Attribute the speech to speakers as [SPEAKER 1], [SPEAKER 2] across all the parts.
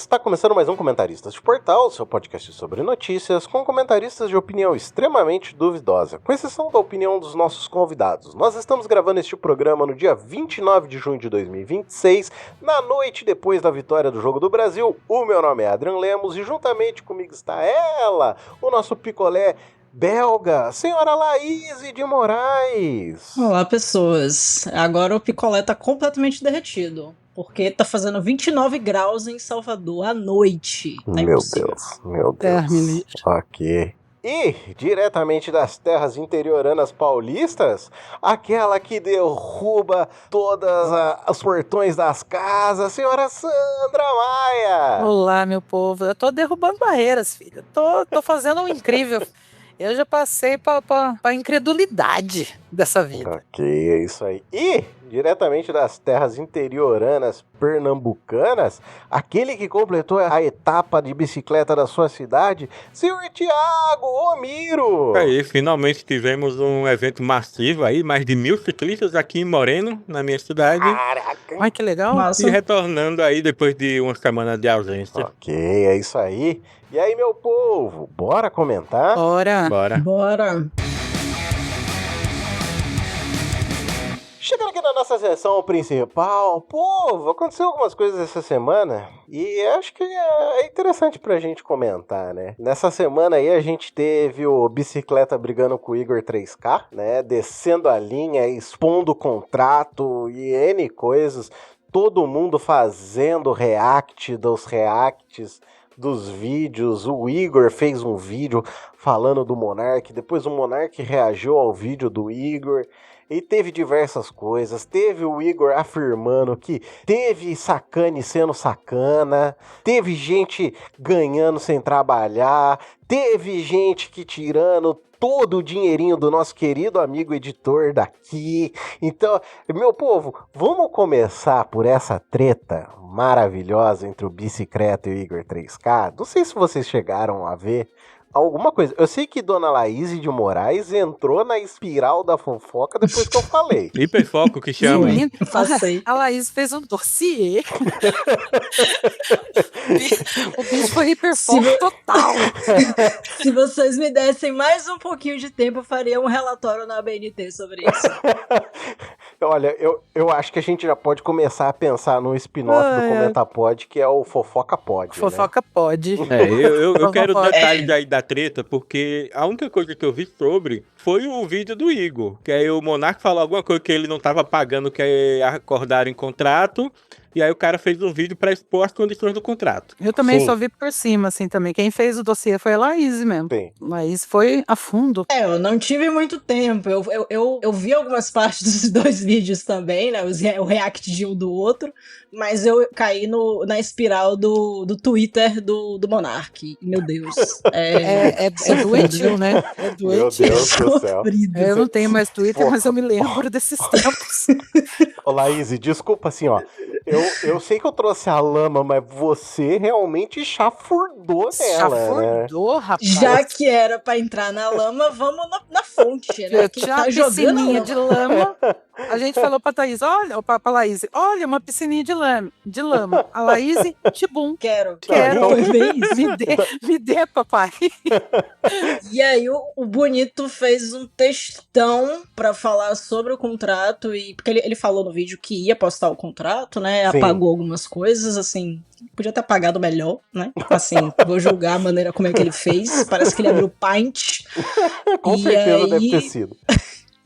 [SPEAKER 1] Está começando mais um Comentaristas de Portal, seu podcast sobre notícias, com comentaristas de opinião extremamente duvidosa, com exceção da opinião dos nossos convidados. Nós estamos gravando este programa no dia 29 de junho de 2026, na noite depois da vitória do Jogo do Brasil. O meu nome é Adrian Lemos e juntamente comigo está ela, o nosso picolé belga, senhora Laís de Moraes.
[SPEAKER 2] Olá, pessoas. Agora o picolé tá completamente derretido, porque tá fazendo 29 graus em Salvador à noite.
[SPEAKER 1] Meu Deus. Ok. E, diretamente das terras interioranas paulistas, aquela que derruba todos os portões das casas, senhora Sandra Maia.
[SPEAKER 3] Olá, meu povo. Eu tô derrubando barreiras, filha. Tô fazendo um incrível. Eu já passei pra incredulidade dessa vida.
[SPEAKER 1] Ok, é isso aí. E, diretamente das terras interioranas pernambucanas, aquele que completou a etapa de bicicleta da sua cidade, senhor Thiago Omiro.
[SPEAKER 4] Aí, finalmente tivemos um evento massivo aí, mais de 1.000 ciclistas aqui em Moreno, na minha cidade.
[SPEAKER 1] Caraca.
[SPEAKER 3] Ai, que legal.
[SPEAKER 2] Nossa.
[SPEAKER 4] E retornando aí depois de uma semana de ausência.
[SPEAKER 1] Ok, é isso aí. E aí, meu povo, bora comentar?
[SPEAKER 3] Bora.
[SPEAKER 2] Bora.
[SPEAKER 1] Chegando aqui na nossa sessão principal, povo, aconteceu algumas coisas essa semana e acho que é interessante pra gente comentar, né? Nessa semana aí a gente teve o Bicicleta brigando com o Igor 3K, né? Descendo a linha, expondo o contrato e N coisas. Todo mundo fazendo react dos reacts dos vídeos. O Igor fez um vídeo falando do Monark, depois o Monark reagiu ao vídeo do Igor. E teve diversas coisas, teve o Igor afirmando que teve sacane sendo sacana, teve gente ganhando sem trabalhar, teve gente que tirando todo o dinheirinho do nosso querido amigo editor daqui. Então, meu povo, vamos começar por essa treta maravilhosa entre o Bicicleta e o Igor 3K. Não sei se vocês chegaram a ver alguma coisa. Eu sei que Dona Laís de Moraes entrou na espiral da fofoca depois que eu falei.
[SPEAKER 4] Hiperfoco que chama.
[SPEAKER 3] Menino,
[SPEAKER 2] Passei.
[SPEAKER 3] A Laís fez um dossiê. O bicho foi hiperfoco total.
[SPEAKER 2] Se vocês me dessem mais um pouquinho de tempo, eu faria um relatório na ABNT sobre isso.
[SPEAKER 1] Olha, eu acho que a gente já pode começar a pensar no spin-off do Comentapod, que é o Fofoca Pod,
[SPEAKER 3] Fofoca pode.
[SPEAKER 4] Eu quero
[SPEAKER 3] Fofoca.
[SPEAKER 4] detalhes aí da treta, porque a única coisa que eu vi sobre foi o vídeo do Igor. Que aí o Monark falou alguma coisa que ele não tava pagando, que acordaram em contrato. E aí o cara fez um vídeo pra expor as condições do contrato.
[SPEAKER 3] Eu também
[SPEAKER 1] Sim.
[SPEAKER 3] só vi por cima, assim, também. Quem fez o dossiê foi a Laís mesmo.
[SPEAKER 1] Sim.
[SPEAKER 3] Laís foi a fundo.
[SPEAKER 2] Eu não tive muito tempo. Eu vi algumas partes dos dois vídeos também, né? O react de um do outro, mas eu caí na espiral do Twitter do Monark. Meu Deus.
[SPEAKER 3] É doentio, né? É
[SPEAKER 1] Meu
[SPEAKER 3] doentio.
[SPEAKER 1] Deus do céu.
[SPEAKER 3] Eu não tenho mais Twitter, mas eu me lembro desses tempos.
[SPEAKER 1] Ô Laís, desculpa assim, ó. Eu sei que eu trouxe a lama, mas você realmente chafurdou nela, né?
[SPEAKER 3] Chafurdou, rapaz.
[SPEAKER 2] Já que era pra entrar na lama, vamos na fonte, né?
[SPEAKER 3] Eu
[SPEAKER 2] Que
[SPEAKER 3] tinha
[SPEAKER 2] tá
[SPEAKER 3] uma
[SPEAKER 2] jogando
[SPEAKER 3] piscininha
[SPEAKER 2] lama.
[SPEAKER 3] de lama. A gente falou pra Thaís, olha, pra Laís, olha, uma piscininha de lama. A Laís, tibum.
[SPEAKER 2] Quero.
[SPEAKER 3] Quero.
[SPEAKER 2] Foi bem isso.
[SPEAKER 3] Me dê, papai.
[SPEAKER 2] E aí o Bonito fez um textão pra falar sobre o contrato, e porque ele falou no vídeo que ia postar o contrato, né?
[SPEAKER 1] Sim.
[SPEAKER 2] Apagou algumas coisas, assim, podia ter apagado melhor, né? Assim, vou julgar a maneira como é que ele fez. Parece que ele abriu Paint.
[SPEAKER 1] Com
[SPEAKER 2] E
[SPEAKER 1] certeza
[SPEAKER 2] aí-
[SPEAKER 1] deve ter sido.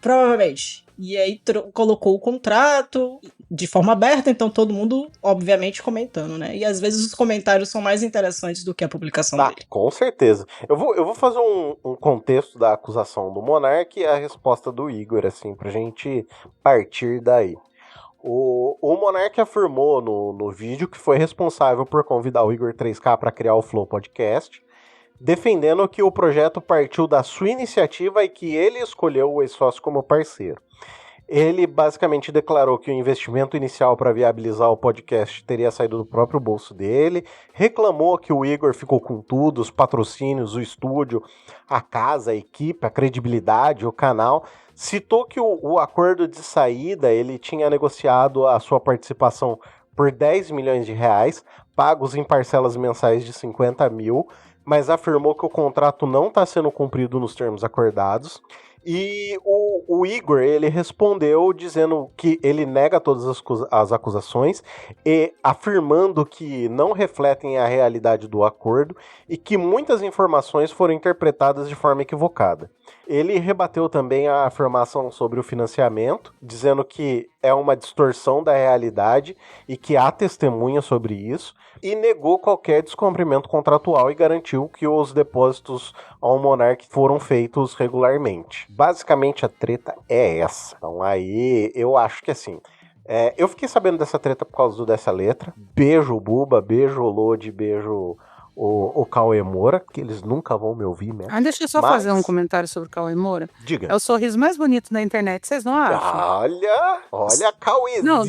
[SPEAKER 2] Provavelmente. E aí colocou o contrato de forma aberta, então todo mundo, obviamente, comentando, né? E às vezes os comentários são mais interessantes do que a publicação
[SPEAKER 1] Tá,
[SPEAKER 2] dele.
[SPEAKER 1] com certeza. Eu vou fazer um contexto da acusação do Monark e a resposta do Igor, assim, pra gente partir daí. O Monark afirmou no vídeo que foi responsável por convidar o Igor 3K para criar o Flow Podcast, defendendo que o projeto partiu da sua iniciativa e que ele escolheu o ex-sócio como parceiro. Ele basicamente declarou que o investimento inicial para viabilizar o podcast teria saído do próprio bolso dele, reclamou que o Igor ficou com tudo, os patrocínios, o estúdio, a casa, a equipe, a credibilidade, o canal. Citou que o acordo de saída ele tinha negociado a sua participação por 10 milhões de reais, pagos em parcelas mensais de 50 mil, mas afirmou que o contrato não está sendo cumprido nos termos acordados. E o Igor, ele respondeu dizendo que ele nega todas as acusações e afirmando que não refletem a realidade do acordo e que muitas informações foram interpretadas de forma equivocada. Ele rebateu também a afirmação sobre o financiamento, dizendo que é uma distorção da realidade e que há testemunha sobre isso, e negou qualquer descumprimento contratual e garantiu que os depósitos ao Monark foram feitos regularmente. Basicamente a treta é essa. Então aí eu acho que assim... eu fiquei sabendo dessa treta por causa dessa letra. Beijo Buba, beijo Lodi, beijo o Cauê Moura, que eles nunca vão me ouvir mesmo.
[SPEAKER 3] Deixa eu só fazer um comentário sobre o Cauê Moura.
[SPEAKER 1] Diga.
[SPEAKER 3] É o sorriso mais bonito da internet, vocês não acham?
[SPEAKER 1] Olha, Cauêzinho.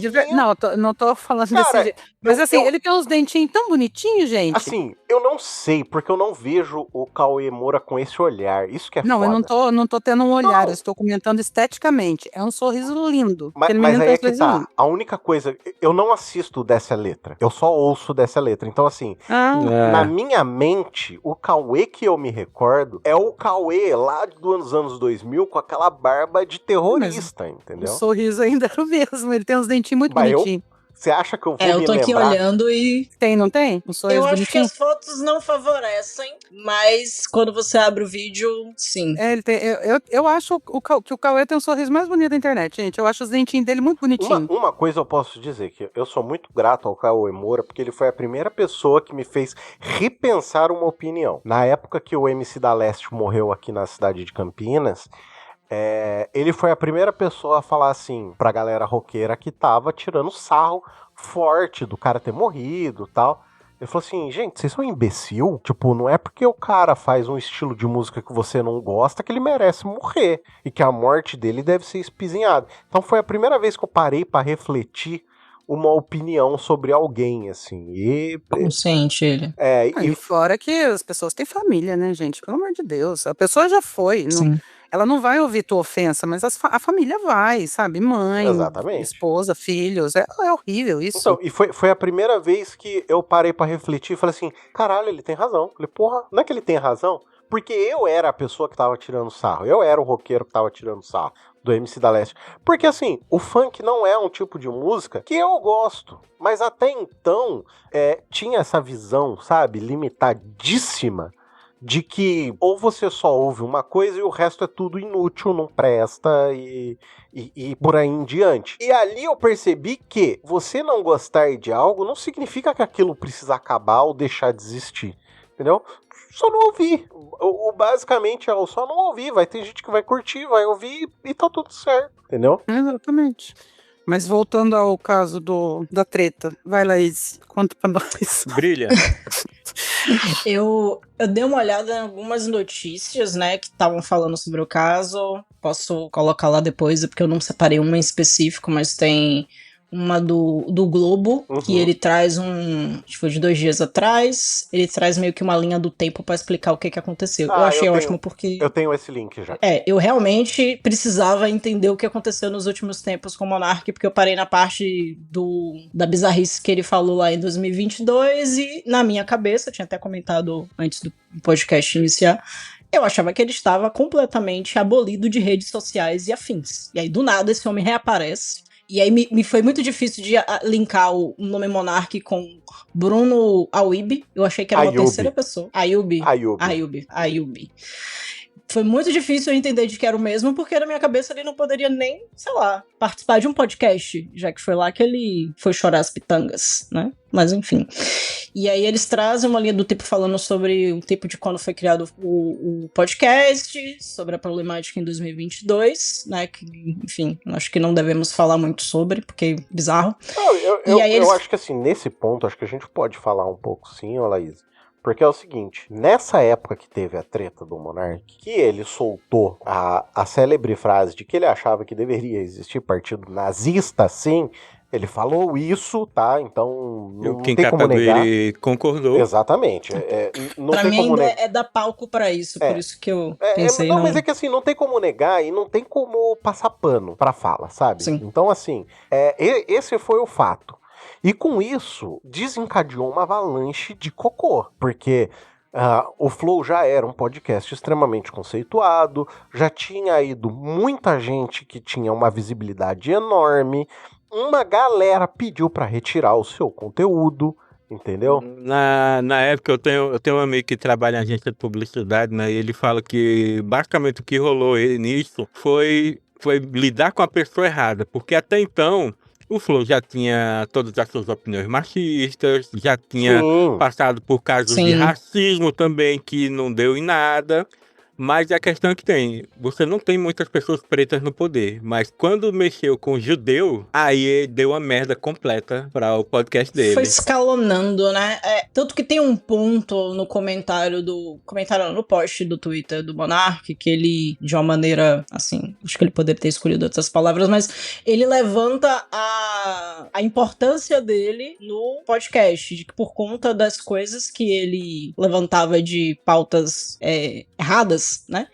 [SPEAKER 3] Não tô falando
[SPEAKER 1] Cara,
[SPEAKER 3] desse jeito. Mas assim, ele tem uns dentinhos tão bonitinhos, gente.
[SPEAKER 1] Assim, eu não sei, porque eu não vejo o Cauê Moura com esse olhar. Isso que é
[SPEAKER 3] não,
[SPEAKER 1] foda.
[SPEAKER 3] Eu não tô tendo um olhar, eu estou comentando esteticamente. É um sorriso lindo.
[SPEAKER 1] Mas aí é que tá. A única coisa, eu não assisto dessa letra. Eu só ouço dessa letra. Então, assim, na minha mente, o Cauê que eu me recordo é o Cauê lá dos anos 2000 com aquela barba de terrorista, entendeu?
[SPEAKER 3] O sorriso ainda é o mesmo, ele tem uns dentinhos muito bonitinhos.
[SPEAKER 1] Você acha que eu vou me lembrar?
[SPEAKER 2] Eu tô aqui olhando e...
[SPEAKER 3] Tem, não tem? Um sorriso
[SPEAKER 2] eu acho
[SPEAKER 3] bonitinho?
[SPEAKER 2] que as fotos não favorecem, mas quando você abre o vídeo, sim.
[SPEAKER 3] Ele tem, eu acho que o Cauê tem um sorriso mais bonito da internet, gente. Eu acho os dentinhos dele muito bonitinhos.
[SPEAKER 1] Uma coisa eu posso dizer, que eu sou muito grato ao Cauê Moura, porque ele foi a primeira pessoa que me fez repensar uma opinião. Na época que o MC da Leste morreu aqui na cidade de Campinas... ele foi a primeira pessoa a falar assim pra galera roqueira que tava tirando sarro forte do cara ter morrido e tal. Ele falou assim, gente, vocês são imbecil? Tipo, não é porque o cara faz um estilo de música que você não gosta que ele merece morrer e que a morte dele deve ser espizinhada. Então foi a primeira vez que eu parei pra refletir uma opinião sobre alguém, assim.
[SPEAKER 2] Consciente ele.
[SPEAKER 3] E fora que as pessoas têm família, né, gente? Pelo amor de Deus. A pessoa já foi. Não, ela não vai ouvir tua ofensa, mas a família vai, sabe? Mãe, esposa, filhos. É horrível isso.
[SPEAKER 1] Então, e foi a primeira vez que eu parei pra refletir e falei assim, caralho, ele tem razão. Falei, porra, não é que ele tem razão? Porque eu era a pessoa que tava tirando sarro. Eu era o roqueiro que tava tirando sarro do MC da Leste. Porque assim, o funk não é um tipo de música que eu gosto. Mas até então, tinha essa visão, sabe, limitadíssima de que ou você só ouve uma coisa e o resto é tudo inútil, não presta e por aí em diante. E ali eu percebi que você não gostar de algo não significa que aquilo precisa acabar ou deixar de existir. Entendeu? Só não ouvir. Basicamente é o só não ouvir. Vai ter gente que vai curtir, vai ouvir e tá tudo certo. Entendeu?
[SPEAKER 3] Exatamente. Mas voltando ao caso da treta. Vai, Laís, conta pra nós.
[SPEAKER 4] Brilha.
[SPEAKER 2] Eu dei uma olhada em algumas notícias, né, que estavam falando sobre o caso. Posso colocar lá depois, porque eu não separei uma em específico, mas tem uma do Globo, que ele traz acho que foi de 2 dias atrás, ele traz meio que uma linha do tempo pra explicar o que aconteceu. Eu achei ótimo porque...
[SPEAKER 1] Eu tenho esse link já.
[SPEAKER 2] Eu realmente precisava entender o que aconteceu nos últimos tempos com o Monark, porque eu parei na parte da bizarrice que ele falou lá em 2022 e na minha cabeça, eu tinha até comentado antes do podcast iniciar, eu achava que ele estava completamente abolido de redes sociais e afins. E aí, do nada, esse homem reaparece. E aí me foi muito difícil de linkar o nome Monark com Bruno Ayub. Eu achei que era uma terceira pessoa. Ayub. Foi muito difícil eu entender de que era o mesmo, porque na minha cabeça ele não poderia nem, sei lá, participar de um podcast, já que foi lá que ele foi chorar as pitangas, né? Mas enfim. E aí eles trazem uma linha do tempo falando sobre o tempo de quando foi criado o podcast, sobre a problemática em 2022, né? Que, enfim, acho que não devemos falar muito sobre, porque é bizarro.
[SPEAKER 1] Não, eu acho que assim, nesse ponto, acho que a gente pode falar um pouco sim, ô Laís. Porque é o seguinte, nessa época que teve a treta do Monark, que ele soltou a célebre frase de que ele achava que deveria existir partido nazista, sim, ele falou isso, tá? Então não tem como negar.
[SPEAKER 4] Ele concordou.
[SPEAKER 1] Exatamente. Não
[SPEAKER 2] pra
[SPEAKER 1] tem
[SPEAKER 2] mim
[SPEAKER 1] como
[SPEAKER 2] ainda é dar palco pra isso, por isso que eu pensei.
[SPEAKER 1] Não, mas é que assim, não tem como negar e não tem como passar pano pra fala, sabe?
[SPEAKER 2] Sim.
[SPEAKER 1] Então assim, esse foi o fato. E com isso, desencadeou uma avalanche de cocô, porque o Flow já era um podcast extremamente conceituado, já tinha ido muita gente que tinha uma visibilidade enorme, uma galera pediu para retirar o seu conteúdo, entendeu?
[SPEAKER 4] Na época eu tenho um amigo que trabalha em agência de publicidade, né? E ele fala que basicamente o que rolou nisso foi lidar com a pessoa errada, porque até então o Flow já tinha todas as suas opiniões machistas, já tinha passado por casos de racismo também, que não deu em nada. Mas a questão é que você não tem muitas pessoas pretas no poder, mas quando mexeu com judeu, aí deu uma merda completa para o podcast dele.
[SPEAKER 2] Foi escalonando, né? Tanto que tem um ponto no no post do Twitter do Monark, que ele, de uma maneira, assim, acho que ele poderia ter escolhido outras palavras, mas ele levanta a importância dele no podcast, de que por conta das coisas que ele levantava de pautas erradas, né?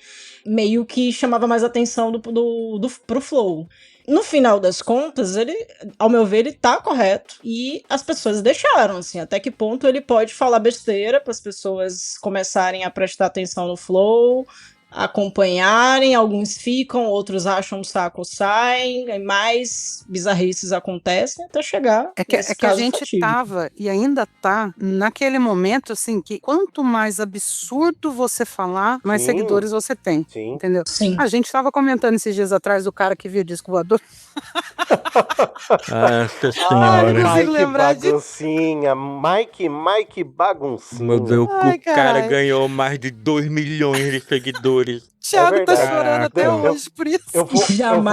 [SPEAKER 2] Meio que chamava mais atenção pro Flow. No final das contas, ele, ao meu ver, ele tá correto. E as pessoas deixaram, assim, até que ponto ele pode falar besteira para as pessoas começarem a prestar atenção no Flow, acompanharem, alguns ficam, outros acham o saco, saem, mais bizarrices acontecem até chegar.
[SPEAKER 3] É que a gente tava e ainda tá naquele momento, assim, que quanto mais absurdo você falar, mais seguidores você tem.
[SPEAKER 1] Sim.
[SPEAKER 3] Entendeu?
[SPEAKER 2] Sim.
[SPEAKER 3] A gente tava comentando esses dias atrás do cara que viu o disco voador.
[SPEAKER 4] Nossa senhora.
[SPEAKER 1] Mike Baguncinha.
[SPEAKER 4] Meu Deus, o cara ganhou mais de 2 milhões de seguidores.
[SPEAKER 3] Thiago tá chorando até hoje por isso.
[SPEAKER 1] Eu vou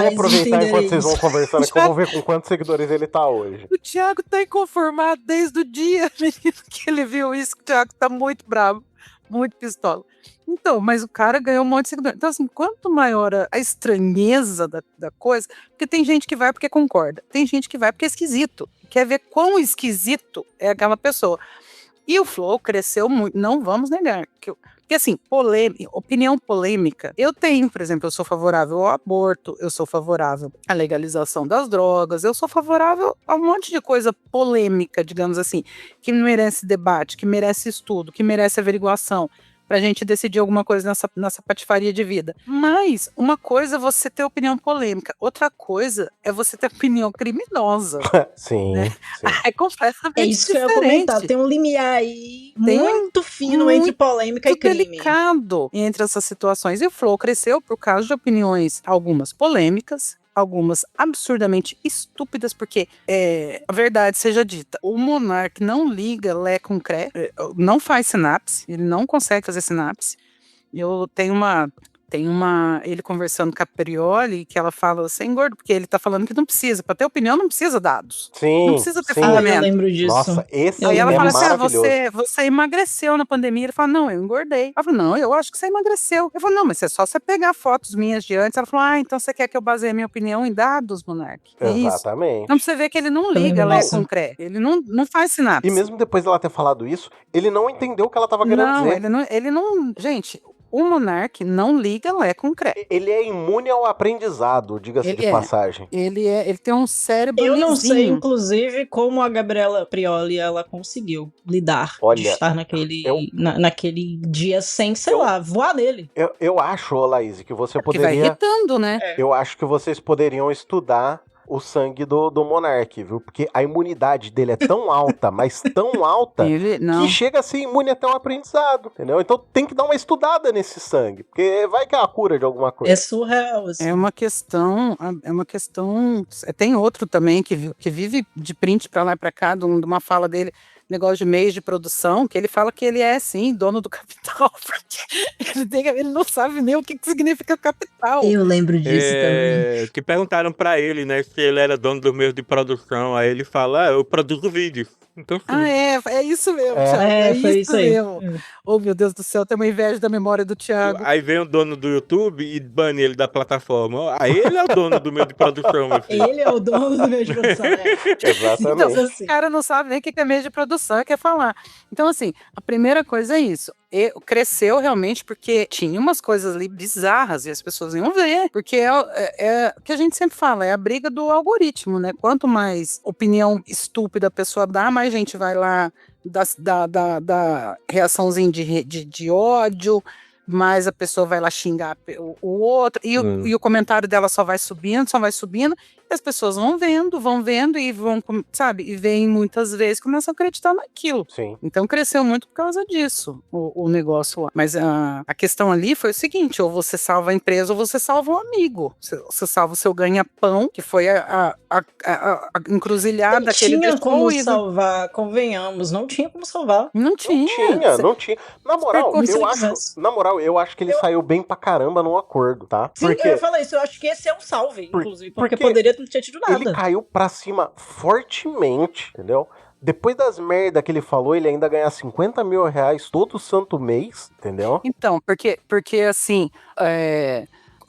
[SPEAKER 1] aproveitar enquanto vocês vão conversando aqui, eu vou ver com quantos seguidores ele tá hoje.
[SPEAKER 3] O Thiago tá inconformado desde o dia, menino, que ele viu isso. O Thiago tá muito bravo, muito pistola. Então, mas o cara ganhou um monte de seguidores. Então, assim, quanto maior a estranheza da coisa, porque tem gente que vai porque concorda, tem gente que vai porque é esquisito, quer ver quão esquisito é aquela pessoa. E o Flow cresceu muito, não vamos negar. Porque assim, opinião polêmica, eu tenho, por exemplo, eu sou favorável ao aborto, eu sou favorável à legalização das drogas, eu sou favorável a um monte de coisa polêmica, digamos assim, que merece debate, que merece estudo, que merece averiguação, pra gente decidir alguma coisa nessa patifaria de vida. Mas uma coisa é você ter opinião polêmica, outra coisa é você ter opinião criminosa.
[SPEAKER 1] Sim,
[SPEAKER 2] né?
[SPEAKER 1] sim.
[SPEAKER 3] É completamente
[SPEAKER 2] isso
[SPEAKER 3] diferente.
[SPEAKER 2] Que eu ia comentar, tem um limiar aí muito fino entre polêmica e crime.
[SPEAKER 3] Delicado entre essas situações. E o Flow cresceu por causa de opiniões, algumas polêmicas, algumas absurdamente estúpidas, porque a verdade seja dita, o Monark não liga Lé com Cré, não faz sinapse, ele não consegue fazer sinapse. Eu tenho ele conversando com a Prioli, que ela fala, você é gordo, porque ele tá falando que não precisa, pra ter opinião não precisa dados.
[SPEAKER 1] Sim,
[SPEAKER 3] não precisa ter fundamento.
[SPEAKER 2] Eu lembro disso.
[SPEAKER 1] Nossa, esse
[SPEAKER 3] aí ela fala
[SPEAKER 1] assim,
[SPEAKER 3] você emagreceu na pandemia. Ele fala, não, eu engordei. Ela falou, não, eu acho que você emagreceu. Eu falo, não, mas é só você pegar fotos minhas de antes. Ela falou, então você quer que eu baseie minha opinião em dados, Monark?
[SPEAKER 1] Exatamente.
[SPEAKER 3] Então você vê que ele não liga Lé com Cré. Ele não faz sinapse.
[SPEAKER 1] E mesmo depois dela ter falado isso, ele não entendeu o que ela tava querendo dizer.
[SPEAKER 3] Ele não... Gente... O Monark não liga Lé com Cré.
[SPEAKER 1] Ele é imune ao aprendizado, diga-se de passagem.
[SPEAKER 3] Ele tem um cérebro
[SPEAKER 2] Eu não
[SPEAKER 3] lisinho.
[SPEAKER 2] sei, inclusive, como a Gabriela Prioli ela conseguiu lidar de estar naquele dia sem, sei lá, voar nele.
[SPEAKER 1] Eu acho, Laís, que você poderia...
[SPEAKER 3] vai irritando, né?
[SPEAKER 1] Eu acho que vocês poderiam estudar o sangue do Monark, viu? Porque a imunidade dele é tão alta, mas tão alta, que chega a ser imune até um aprendizado, entendeu? Então tem que dar uma estudada nesse sangue, porque vai que é a cura de alguma coisa.
[SPEAKER 2] É surreal, assim.
[SPEAKER 3] É uma questão... Tem outro também que vive de print pra lá e pra cá, de uma fala dele, negócio de meios de produção, que ele fala que ele é, sim, dono do capital, porque ele não sabe nem o que significa capital.
[SPEAKER 2] Eu lembro disso também.
[SPEAKER 4] Que perguntaram pra ele, né, se ele era dono dos meios de produção, aí ele fala, eu produzo vídeos. Então, sim.
[SPEAKER 3] É isso mesmo,
[SPEAKER 2] foi isso aí.
[SPEAKER 3] Mesmo. Oh, meu Deus do céu, tem uma inveja da memória do Thiago.
[SPEAKER 4] Aí vem o dono do YouTube e bane ele da plataforma. Aí ele é o dono do meio de produção, meu filho.
[SPEAKER 2] Ele é o dono do meio de produção,
[SPEAKER 1] Exatamente.
[SPEAKER 3] Então, o cara não sabe nem o que é meio de produção, quer falar. Então, assim, a primeira coisa é isso. cresceu realmente porque tinha umas coisas ali bizarras e as pessoas iam ver, porque é o que a gente sempre fala, é a briga do algoritmo, né? Quanto mais opinião estúpida a pessoa dá, mais gente vai lá da reaçãozinha de ódio, mais a pessoa vai lá xingar o outro, e o comentário dela só vai subindo, e as pessoas vão vendo e vão, sabe, e veem muitas vezes, começam a acreditar naquilo.
[SPEAKER 1] Sim.
[SPEAKER 3] Então cresceu muito por causa disso, o negócio lá. Mas a questão ali foi o seguinte, ou você salva a empresa ou você salva um amigo. Você salva o seu ganha-pão, que foi a encruzilhada que ele deixou.
[SPEAKER 2] Não tinha como salvar, convenhamos, não tinha como salvar.
[SPEAKER 3] Não tinha.
[SPEAKER 1] Na moral, eu acho que ele saiu bem pra caramba no acordo, tá?
[SPEAKER 2] Sim, eu ia falar isso, eu acho que esse é um salve, inclusive, porque poderia não ter tido nada.
[SPEAKER 1] Ele caiu pra cima fortemente, entendeu? Depois das merda que ele falou, ele ainda ganha 50 mil reais todo santo mês, entendeu?
[SPEAKER 3] Então, porque assim,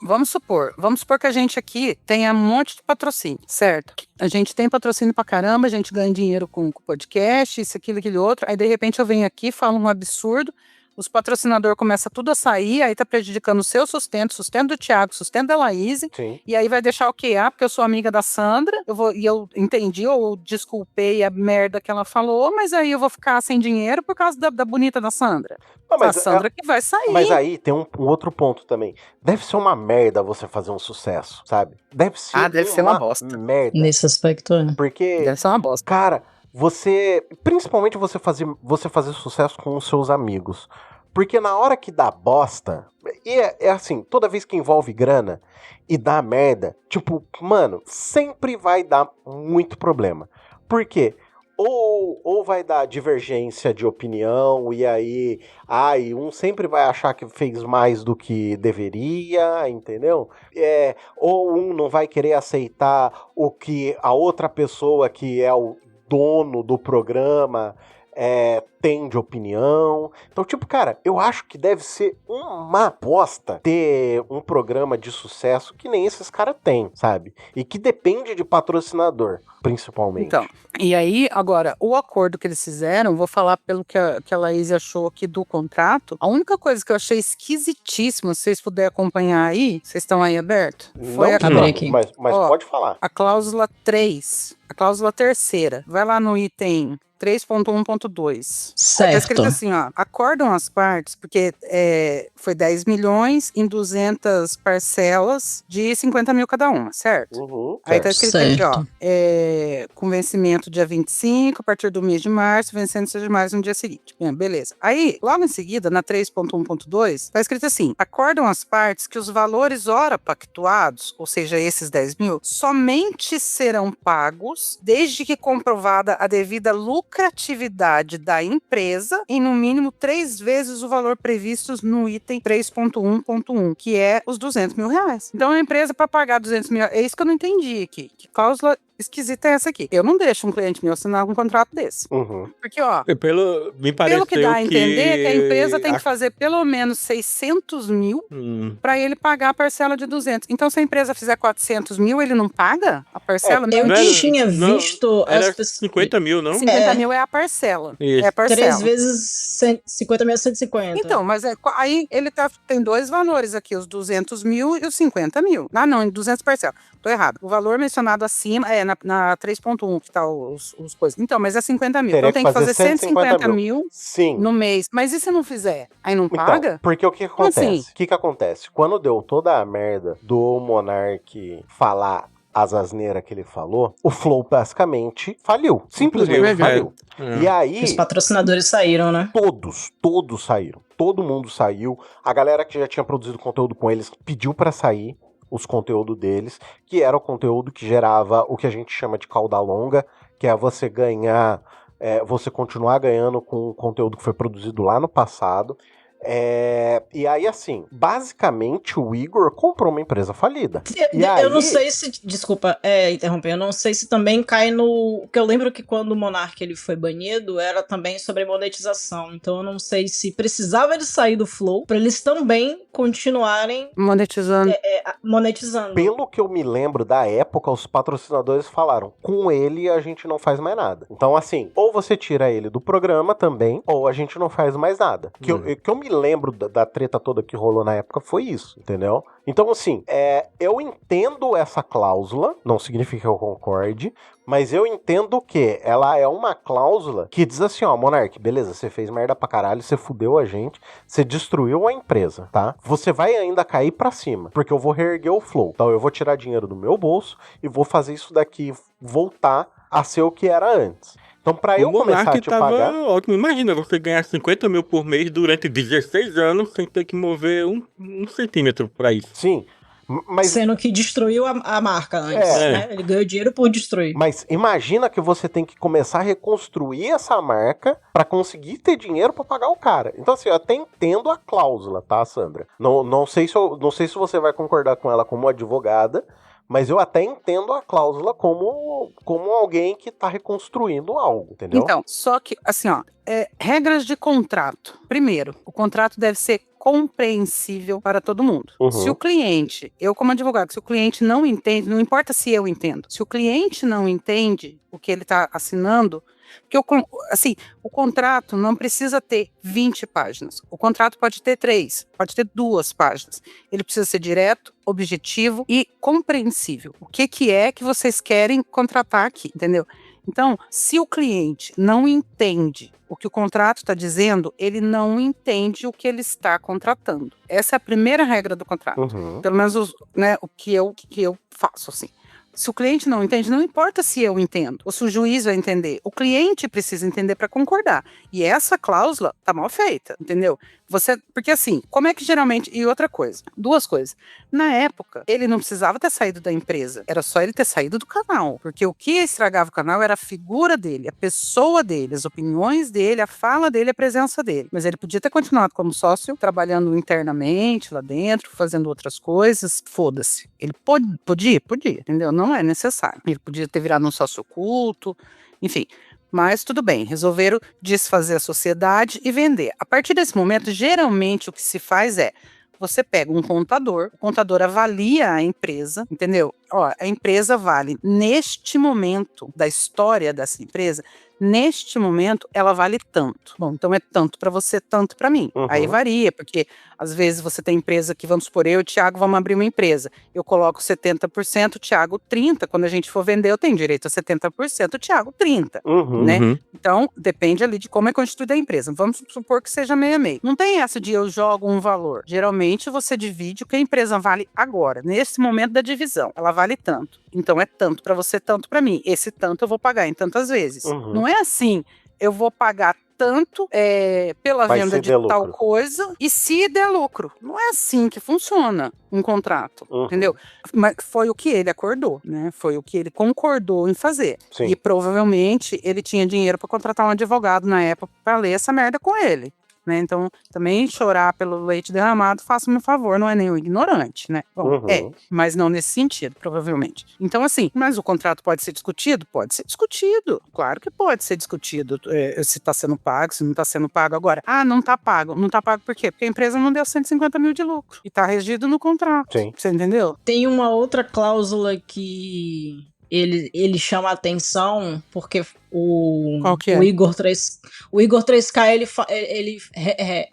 [SPEAKER 3] vamos supor que a gente aqui tenha um monte de patrocínio, certo? A gente tem patrocínio pra caramba, a gente ganha dinheiro com podcast, isso, aquilo, aquele outro, aí de repente eu venho aqui, falo um absurdo, os patrocinadores começam tudo a sair, aí tá prejudicando o seu sustento do Thiago, sustento da Laís, e aí vai deixar o QA, porque eu sou amiga da Sandra, eu entendi, eu desculpei a merda que ela falou, mas aí eu vou ficar sem dinheiro por causa da bonita da Sandra. A Sandra que vai sair.
[SPEAKER 1] Mas aí tem um outro ponto também. Deve ser uma merda você fazer um sucesso, sabe? Deve ser
[SPEAKER 3] uma bosta.
[SPEAKER 1] Merda.
[SPEAKER 2] Nesse aspecto,
[SPEAKER 1] Porque,
[SPEAKER 3] deve ser uma bosta.
[SPEAKER 1] Cara, principalmente você fazer sucesso com os seus amigos. Porque na hora que dá bosta, e é assim, toda vez que envolve grana e dá merda, tipo, mano, sempre vai dar muito problema. Por quê? Ou vai dar divergência de opinião, e aí, um sempre vai achar que fez mais do que deveria, entendeu? Ou um não vai querer aceitar o que a outra pessoa que é o dono do programa tem de opinião. Então, tipo, cara, eu acho que deve ser uma bosta ter um programa de sucesso que nem esses caras têm, sabe? E que depende de patrocinador, principalmente.
[SPEAKER 3] Então, e aí, agora, o acordo que eles fizeram, vou falar pelo que a Laís achou aqui do contrato, a única coisa que eu achei esquisitíssima, se vocês puderem acompanhar aí, vocês estão aí abertos?
[SPEAKER 1] Foi aqui. Mas pode falar.
[SPEAKER 3] A cláusula 3, a cláusula terceira, vai lá no item 3.1.2.
[SPEAKER 2] Certo.
[SPEAKER 3] Tá escrito assim, ó, acordam as partes, porque foi 10 milhões em 200 parcelas de 50 mil cada uma, certo?
[SPEAKER 1] Uhum,
[SPEAKER 3] aí tá escrito aqui, ó, com vencimento dia 25, a partir do mês de março, vencendo dia de março no dia seguinte. Beleza. Aí, logo em seguida, na 3.1.2, tá escrito assim, acordam as partes que os valores ora pactuados, ou seja, esses 10 mil, somente serão pagos desde que comprovada a devida lucratividade da empresa em no mínimo 3 vezes o valor previsto no item 3.1.1, que é os 200 mil reais. Então a empresa, para pagar 200 mil, é isso que eu não entendi aqui. Que cláusula esquisita é essa aqui? Eu não deixo um cliente meu assinar um contrato desse.
[SPEAKER 1] Uhum.
[SPEAKER 3] Porque, ó,
[SPEAKER 4] me pareceu
[SPEAKER 3] pelo que dá a entender, que a empresa tem que fazer pelo menos 600 mil para ele pagar a parcela de 200. Então, se a empresa fizer 400 mil, ele não paga a parcela?
[SPEAKER 2] Eu tinha visto...
[SPEAKER 4] Era 50 mil, não?
[SPEAKER 3] 50 mil é a parcela.
[SPEAKER 4] Isso.
[SPEAKER 3] É a parcela.
[SPEAKER 2] 3 vezes 50 mil é 150.
[SPEAKER 3] Então, mas aí ele tem dois valores aqui, os 200 mil e os 50 mil. Ah, não, em 200 parcelas. Tô errado. O valor mencionado acima na 3.1, que tá os coisas. Então, mas é 50 mil. Então tem que fazer 150 mil no mês. Mas e se não fizer? Aí não paga?
[SPEAKER 1] Então, porque o que acontece?
[SPEAKER 3] Assim?
[SPEAKER 1] O que acontece? Quando deu toda a merda do Monark falar as asneiras que ele falou, o Flow basicamente faliu. Simplesmente faliu. E aí...
[SPEAKER 2] Os patrocinadores saíram, né?
[SPEAKER 1] Todos saíram. Todo mundo saiu. A galera que já tinha produzido conteúdo com eles pediu pra sair os conteúdos deles, que era o conteúdo que gerava o que a gente chama de cauda longa, que é você ganhar, você continuar ganhando com o conteúdo que foi produzido lá no passado. E aí, assim, basicamente o Igor comprou uma empresa falida.
[SPEAKER 2] Eu não sei se... Desculpa interromper. Eu não sei se também cai no... Porque eu lembro que quando o Monark ele foi banido, era também sobre monetização. Então eu não sei se precisava ele sair do Flow pra eles também continuarem...
[SPEAKER 3] Monetizando.
[SPEAKER 2] Monetizando.
[SPEAKER 1] Pelo que eu me lembro da época, os patrocinadores falaram, com ele a gente não faz mais nada. Então, assim, ou você tira ele do programa também, ou a gente não faz mais nada. Que eu me lembro da treta toda que rolou na época foi isso, entendeu? Então, assim, eu entendo essa cláusula, não significa que eu concorde, mas eu entendo que ela é uma cláusula que diz assim, ó, Monark, beleza, você fez merda pra caralho, você fudeu a gente, você destruiu a empresa, tá? Você vai ainda cair pra cima, porque eu vou reerguer o Flow. Então eu vou tirar dinheiro do meu bolso e vou fazer isso daqui voltar a ser o que era antes. Então, pra eu começar a te pagar...
[SPEAKER 4] Ótimo. Imagina você ganhar 50 mil por mês durante 16 anos sem ter que mover um centímetro pra isso.
[SPEAKER 1] Sim. Mas...
[SPEAKER 2] Sendo que destruiu a marca antes, né? Ele ganhou dinheiro por destruir.
[SPEAKER 1] Mas imagina que você tem que começar a reconstruir essa marca pra conseguir ter dinheiro pra pagar o cara. Então, assim, eu até entendo a cláusula, tá, Sandra? Não sei se você vai concordar com ela como advogada, mas eu até entendo a cláusula como alguém que tá reconstruindo algo, entendeu?
[SPEAKER 3] Então, só que, assim, ó, regras de contrato. Primeiro, o contrato deve ser compreensível para todo mundo. Se o cliente, eu como advogado, se o cliente não entende, não importa se eu entendo, se o cliente não entende o que ele está assinando, porque o contrato não precisa ter 20 páginas. O contrato pode ter 3, pode ter 2 páginas. Ele precisa ser direto, objetivo e compreensível. O que é que vocês querem contratar aqui, entendeu? Então, se o cliente não entende o que o contrato está dizendo, ele não entende o que ele está contratando. Essa é a primeira regra do contrato. Pelo menos o que eu faço, assim. Se o cliente não entende, não importa se eu entendo, ou se o juiz vai entender. O cliente precisa entender para concordar. E essa cláusula tá mal feita, entendeu? Porque assim, como é que geralmente... E outra coisa, 2 coisas. Na época, ele não precisava ter saído da empresa. Era só ele ter saído do canal. Porque o que estragava o canal era a figura dele, a pessoa dele, as opiniões dele, a fala dele, a presença dele. Mas ele podia ter continuado como sócio, trabalhando internamente lá dentro, fazendo outras coisas. Foda-se. Ele podia, entendeu? Não é necessário. Ele podia ter virado um sócio oculto, enfim... Mas tudo bem, resolveram desfazer a sociedade e vender. A partir desse momento, geralmente o que se faz é, você pega um contador, o contador avalia a empresa, entendeu? Ó, a empresa vale, neste momento da história dessa empresa, neste momento ela vale tanto. Bom, então é tanto para você, tanto para mim. Aí varia, porque às vezes você tem empresa que, vamos supor, eu e o Thiago vamos abrir uma empresa. Eu coloco 70%, o Thiago 30%. Quando a gente for vender, eu tenho direito a 70%, o Thiago 30%. Né? Então, depende ali de como é constituída a empresa. Vamos supor que seja meio a meio. Não tem essa de eu jogo um valor. Geralmente você divide o que a empresa vale agora, nesse momento da divisão. Ela vale tanto. Então é tanto para você, tanto para mim. Esse tanto eu vou pagar em tantas vezes. Não é assim, eu vou pagar tanto pela venda de tal coisa e se der lucro. Não é assim que funciona um contrato, entendeu? Mas foi o que ele acordou, né? Foi o que ele concordou em fazer. Sim. E provavelmente ele tinha dinheiro para contratar um advogado na época para ler essa merda com ele. Né? Então, também chorar pelo leite derramado, faça-me um favor, não é nem um ignorante, né? Bom, mas não nesse sentido, provavelmente. Então, assim, mas o contrato pode ser discutido? Pode ser discutido. Claro que pode ser discutido se está sendo pago, se não está sendo pago. Agora, não está pago. Não está pago por quê? Porque a empresa não deu 150 mil de lucro. E está regido no contrato. Sim. Você entendeu?
[SPEAKER 2] Tem uma outra cláusula que... Ele chama a atenção porque o Igor 3K ele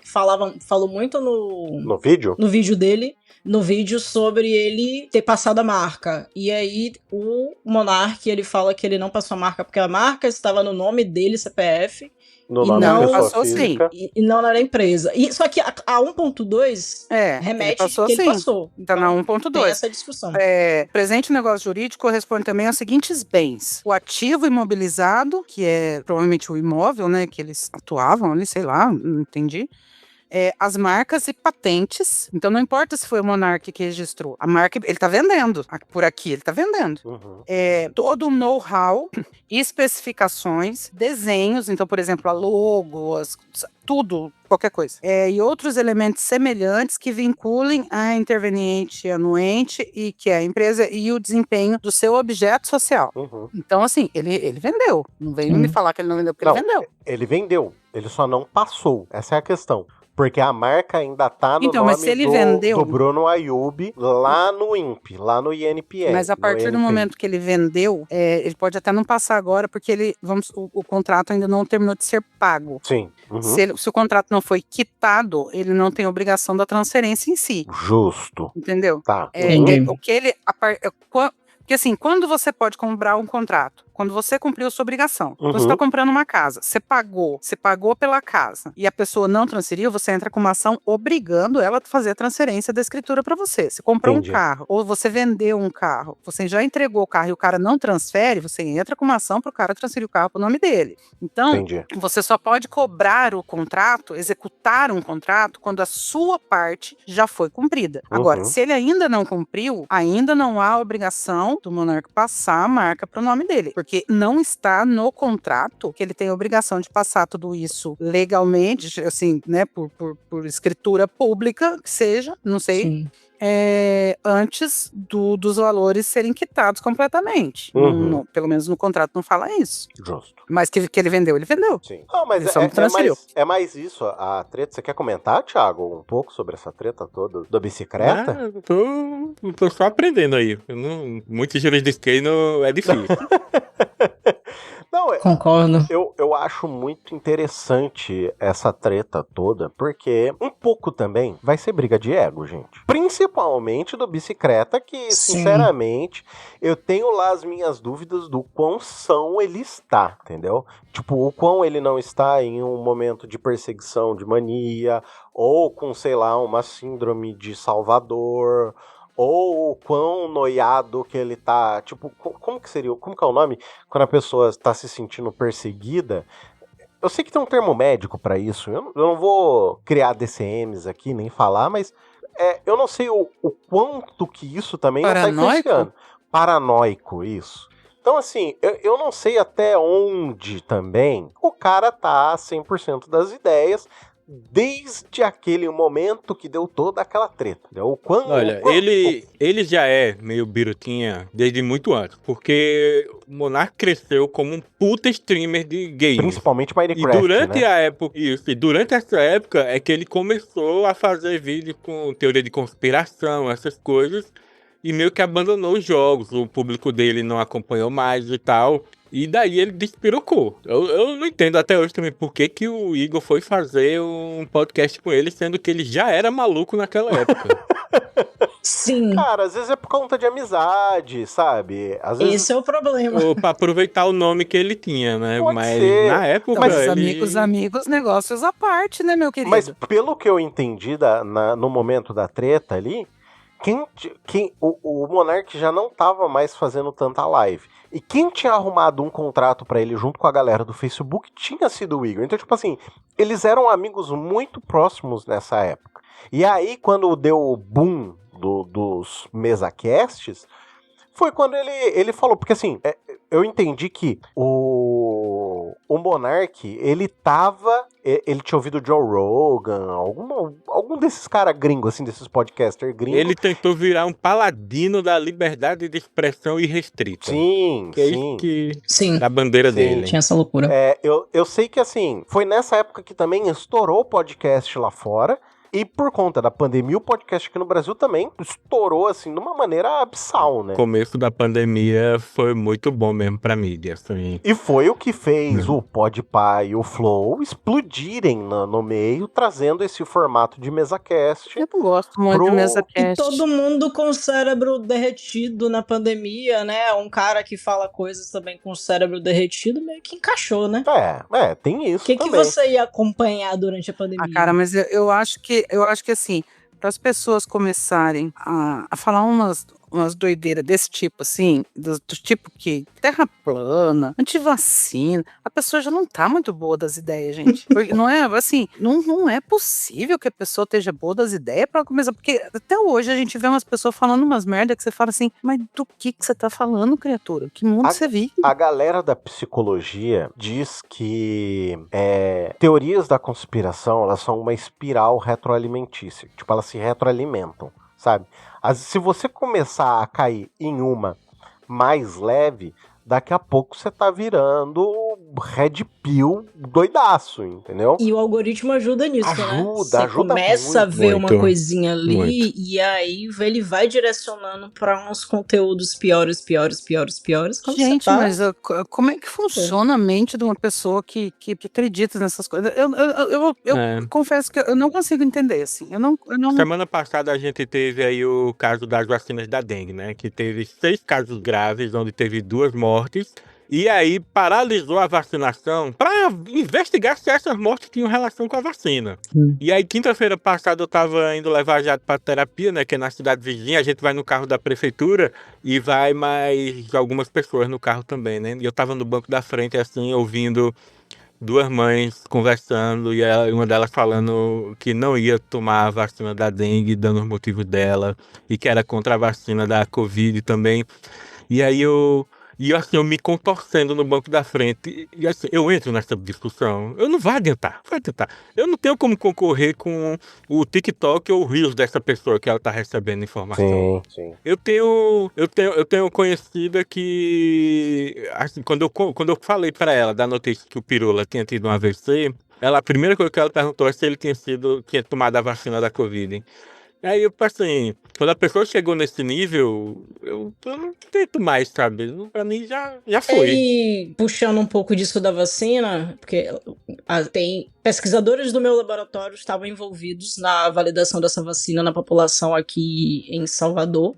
[SPEAKER 2] falou muito
[SPEAKER 1] no vídeo?
[SPEAKER 2] No vídeo dele, no vídeo sobre ele ter passado a marca. E aí o Monark, ele fala que ele não passou a marca porque a marca estava no nome dele, CPF.
[SPEAKER 1] No nome da pessoa física.
[SPEAKER 2] E não na empresa. Só que a 1.2 remete que ele passou.
[SPEAKER 3] Então, na 1.2.
[SPEAKER 2] Tem essa discussão.
[SPEAKER 3] Presente negócio jurídico corresponde também aos seguintes bens. O ativo imobilizado, que é provavelmente o imóvel, né, que eles atuavam ali, sei lá, não entendi. as marcas e patentes. Então não importa se foi o Monark que registrou. A marca, ele tá vendendo. Por aqui, ele tá vendendo. Todo o know-how, especificações, desenhos. Então, por exemplo, a logo, tudo, qualquer coisa. E outros elementos semelhantes que vinculem a interveniente anuente e que é a empresa e o desempenho do seu objeto social. Então, assim, ele vendeu. Não vem me falar que ele não vendeu, porque ele vendeu.
[SPEAKER 1] Ele vendeu. Ele só não passou. Essa é a questão. Porque a marca ainda tá no nome
[SPEAKER 3] mas se ele vendeu,
[SPEAKER 1] do Bruno Ayub lá no INPE, lá no INPE.
[SPEAKER 3] Mas a partir do momento que ele vendeu, ele pode até não passar agora, porque o contrato ainda não terminou de ser pago.
[SPEAKER 1] Sim.
[SPEAKER 3] Se o contrato não foi quitado, ele não tem obrigação da transferência em si.
[SPEAKER 1] Justo.
[SPEAKER 3] Entendeu?
[SPEAKER 1] Tá.
[SPEAKER 3] O que ele... Porque assim, quando você pode comprar um contrato? Quando você cumpriu a sua obrigação. Então, você está comprando uma casa, você pagou pela casa e a pessoa não transferiu, você entra com uma ação obrigando ela a fazer a transferência da escritura para você. Você comprou um carro, ou você vendeu um carro, você já entregou o carro e o cara não transfere, você entra com uma ação para o cara transferir o carro para o nome dele. Então, você só pode cobrar o contrato, executar um contrato, quando a sua parte já foi cumprida. Agora, se ele ainda não cumpriu, ainda não há obrigação do Monark passar a marca para o nome dele. Porque não está no contrato que ele tem a obrigação de passar tudo isso legalmente, assim, né, por escritura pública, que seja, não sei, antes dos valores serem quitados completamente. Pelo menos no contrato não fala isso.
[SPEAKER 1] Justo.
[SPEAKER 3] Mas que ele vendeu, ele vendeu.
[SPEAKER 1] Sim. Não, mas é mais isso, a treta. Você quer comentar, Thiago, um pouco sobre essa treta toda da bicicleta?
[SPEAKER 4] Tô só aprendendo aí. Muito jurisdiqueiro é difícil.
[SPEAKER 1] Não,
[SPEAKER 2] concordo.
[SPEAKER 1] Eu acho muito interessante essa treta toda, porque um pouco também vai ser briga de ego, gente. Principalmente do Bicicleta, que, sinceramente, eu tenho lá as minhas dúvidas do quão são ele está, entendeu? Tipo, o quão ele não está em um momento de perseguição, de mania, ou com, sei lá, uma síndrome de Salvador, ou o quão noiado que ele tá, tipo, como que é o nome quando a pessoa tá se sentindo perseguida? Eu sei que tem um termo médico pra isso, eu não vou criar DCMs aqui, nem falar, mas eu não sei o quanto que isso também não tá influenciando. Paranoico, isso. Então, assim, eu não sei até onde também o cara tá 100% das ideias, desde aquele momento que deu toda aquela treta.
[SPEAKER 4] Ele já é meio birutinha desde muito antes, porque o Monark cresceu como um puta streamer de games.
[SPEAKER 1] Principalmente Minecraft,
[SPEAKER 4] durante essa época é que ele começou a fazer vídeo com teoria de conspiração, essas coisas, e meio que abandonou os jogos, o público dele não acompanhou mais e tal. E daí ele despirocou. Eu não entendo até hoje também por que o Igor foi fazer um podcast com ele, sendo que ele já era maluco naquela época.
[SPEAKER 2] Sim.
[SPEAKER 1] Cara, às vezes é por conta de amizade, sabe? Às vezes...
[SPEAKER 2] Esse é o problema.
[SPEAKER 4] Ou pra aproveitar o nome que ele tinha, né?
[SPEAKER 1] Mas ser.
[SPEAKER 4] Na época...
[SPEAKER 3] Amigos, negócios à parte, né, meu querido?
[SPEAKER 1] Mas pelo que eu entendi no momento da treta ali, o Monark já não tava mais fazendo tanta live. E quem tinha arrumado um contrato pra ele junto com a galera do Facebook tinha sido o Igor. Então, tipo assim, eles eram amigos muito próximos nessa época. E aí, quando deu o boom dos mesacasts, foi quando ele falou. Porque assim, eu entendi que o Monark, ele tinha ouvido o Joe Rogan, algum desses caras gringos, assim, desses podcasters gringos.
[SPEAKER 4] Ele tentou virar um paladino da liberdade de expressão irrestrita.
[SPEAKER 1] Sim,
[SPEAKER 4] que
[SPEAKER 1] sim.
[SPEAKER 4] É isso a bandeira dele.
[SPEAKER 2] Tinha essa loucura.
[SPEAKER 1] Eu sei que, assim, foi nessa época que também estourou o podcast lá fora. E por conta da pandemia, o podcast aqui no Brasil também estourou, assim, de uma maneira abissal, né?
[SPEAKER 4] O começo da pandemia foi muito bom mesmo pra mídia, assim.
[SPEAKER 1] E foi o que fez o Podpah e o Flow explodirem no meio, trazendo esse formato de MesaCast.
[SPEAKER 3] Eu gosto muito de MesaCast.
[SPEAKER 2] E todo mundo com o cérebro derretido na pandemia, né? Um cara que fala coisas também com o cérebro derretido meio que encaixou, né?
[SPEAKER 1] Tem isso
[SPEAKER 2] também. O que você ia acompanhar durante a pandemia?
[SPEAKER 3] Cara, mas eu acho que assim, para as pessoas começarem a falar umas doideiras desse tipo, assim, do tipo que terra plana, antivacina, a pessoa já não tá muito boa das ideias, gente. Porque não é, assim, não é possível que a pessoa esteja boa das ideias pra começar, porque até hoje a gente vê umas pessoas falando umas merda que você fala assim, mas do que você tá falando, criatura? Que mundo você vive?
[SPEAKER 1] A galera da psicologia diz que teorias da conspiração, elas são uma espiral retroalimentícia. Tipo, elas se retroalimentam, sabe? Se você começar a cair em uma mais leve, daqui a pouco você tá virando red pill doidaço, entendeu?
[SPEAKER 2] E o algoritmo ajuda nisso, né? Você
[SPEAKER 1] Ajuda
[SPEAKER 2] começa a ver
[SPEAKER 4] muito,
[SPEAKER 2] uma coisinha ali
[SPEAKER 4] muito.
[SPEAKER 2] E aí ele vai direcionando pra uns conteúdos piores.
[SPEAKER 3] Gente, mas como é que funciona a mente de uma pessoa que acredita nessas coisas? Eu confesso que eu não consigo entender, assim. Eu não...
[SPEAKER 4] Semana passada a gente teve aí o caso das vacinas da dengue, né? Que teve 6 casos graves, onde teve 2 mortes. E aí paralisou a vacinação para investigar se essas mortes tinham relação com a vacina. E aí quinta-feira passada eu tava indo levar a Jade para terapia, né, que é na cidade vizinha. A gente vai no carro da prefeitura e vai mais algumas pessoas no carro também, né? E eu tava no banco da frente assim, ouvindo 2 mães conversando e uma delas falando que não ia tomar a vacina da dengue, dando os motivos dela, e que era contra a vacina da Covid também. E aí eu assim, eu me contorcendo no banco da frente. E assim, eu entro nessa discussão. Eu não vai adiantar. Eu não tenho como concorrer com o TikTok ou o Reels dessa pessoa que ela tá recebendo informação.
[SPEAKER 1] Sim.
[SPEAKER 4] Eu tenho conhecida que, assim, quando eu falei pra ela da notícia que o Pirula tinha tido um AVC, a primeira coisa que ela perguntou é se ele tinha tomado a vacina da Covid. Aí eu assim, quando a pessoa chegou nesse nível, eu não tento mais, sabe? Pra mim já foi.
[SPEAKER 2] E puxando um pouco disso da vacina, porque tem pesquisadores do meu laboratório que estavam envolvidos na validação dessa vacina na população aqui em Salvador,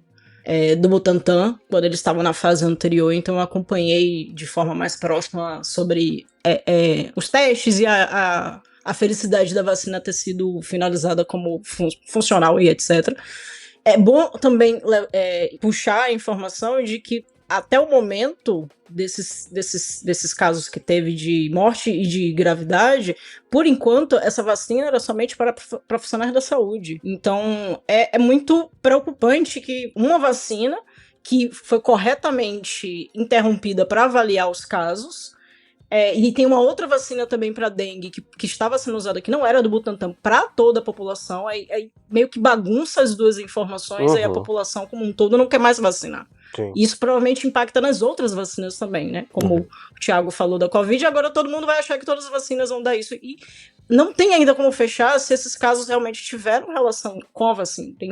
[SPEAKER 2] do Butantan, quando eles estavam na fase anterior, então eu acompanhei de forma mais próxima sobre os testes e a felicidade da vacina ter sido finalizada como funcional e etc. É bom também puxar a informação de que até o momento desses casos que teve de morte e de gravidade, por enquanto, essa vacina era somente para profissionais da saúde. Então, é muito preocupante que uma vacina que foi corretamente interrompida para avaliar os casos, e tem uma outra vacina também para dengue que estava sendo usada, que não era do Butantan, para toda a população, aí meio que bagunça as duas informações, aí a população como um todo não quer mais vacinar. Sim. Isso provavelmente impacta nas outras vacinas também, né? Como o Thiago falou da Covid, agora todo mundo vai achar que todas as vacinas vão dar isso. E não tem ainda como fechar se esses casos realmente tiveram relação com a vacina. Tem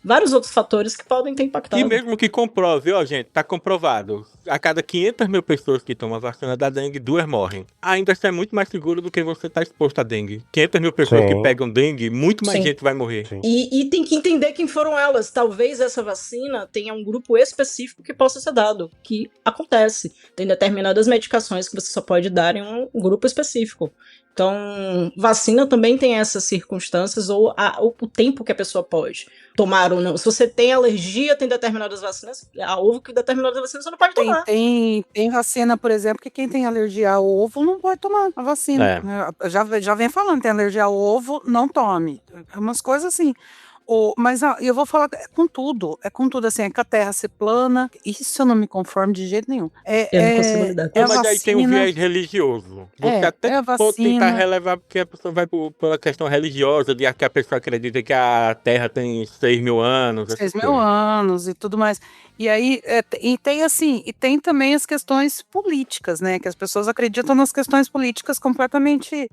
[SPEAKER 2] vários outros fatores que podem ter impactado.
[SPEAKER 4] E mesmo que comprove, gente, tá comprovado. A cada 500 mil pessoas que tomam a vacina da dengue, 2 morrem. Ainda isso é muito mais seguro do que você estar exposto à dengue. 500 mil pessoas que pegam dengue, muito mais gente vai morrer.
[SPEAKER 2] E tem que entender quem foram elas. Talvez essa vacina tenha um grupo específico que possa ser dado, que acontece. Tem determinadas medicações que você só pode dar em um grupo específico. Então, vacina também tem essas circunstâncias, ou o tempo que a pessoa pode tomar ou não. Se você tem alergia, tem determinadas vacinas, a ovo que determinadas vacinas você não pode tomar.
[SPEAKER 3] Tem vacina, por exemplo, que quem tem alergia ao ovo não pode tomar a vacina. Já vem falando, tem alergia ao ovo, não tome. É umas coisas assim. Mas eu vou falar com tudo, assim, que a Terra se plana, isso eu não me conformo de jeito nenhum.
[SPEAKER 2] Eu não consigo lidar com
[SPEAKER 4] isso. Mas aí tem um viés religioso. Você até pode tentar relevar, porque a pessoa vai pela questão religiosa, de que a pessoa acredita que a Terra tem 6 mil anos.
[SPEAKER 3] 6 mil anos e tudo mais. E aí, tem também as questões políticas, né? Que as pessoas acreditam nas questões políticas completamente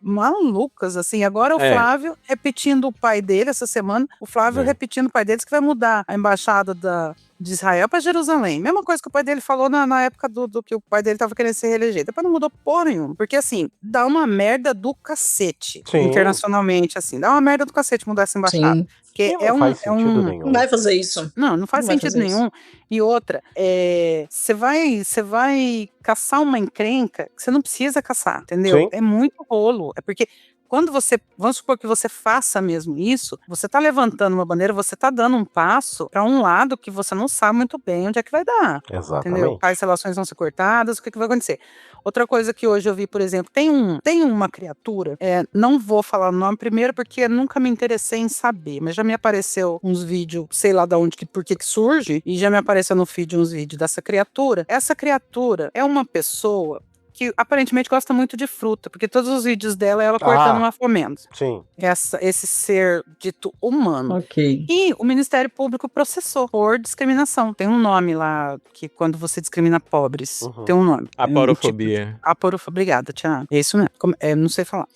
[SPEAKER 3] malucas, assim. Agora o Flávio repetindo o pai dele essa semana, repetindo o pai dele, que vai mudar a embaixada de Israel para Jerusalém. Mesma coisa que o pai dele falou na época do que o pai dele tava querendo ser reeleger. Depois não mudou porra nenhuma. Porque, assim, dá uma merda do cacete. Internacionalmente, assim. Dá uma merda do cacete mudar essa embaixada.
[SPEAKER 2] Sim.
[SPEAKER 3] Porque
[SPEAKER 1] não faz sentido nenhum.
[SPEAKER 2] Não vai fazer isso.
[SPEAKER 3] Não faz sentido nenhum. Isso. E outra, você vai caçar uma encrenca que você não precisa caçar, entendeu? Sim. É muito rolo. É porque quando vamos supor que você faça mesmo isso, você tá levantando uma bandeira, você tá dando um passo para um lado que você não sabe muito bem onde é que vai dar.
[SPEAKER 1] Exatamente.
[SPEAKER 3] Entendeu? As relações vão ser cortadas, o que vai acontecer? Outra coisa que hoje eu vi, por exemplo, tem uma criatura, não vou falar o nome primeiro porque nunca me interessei em saber, mas já me apareceu uns vídeos, sei lá de onde, por que surge, e já me apareceu no feed uns vídeos dessa criatura. Essa criatura é uma pessoa que aparentemente gosta muito de fruta, porque todos os vídeos dela é ela cortando uma fomento.
[SPEAKER 1] Sim.
[SPEAKER 3] Esse ser dito humano.
[SPEAKER 2] Ok.
[SPEAKER 3] E o Ministério Público processou por discriminação. Tem um nome lá, que quando você discrimina pobres, tem um nome.
[SPEAKER 4] Aporofobia.
[SPEAKER 3] Obrigada, Tiago. É isso mesmo. Não sei falar.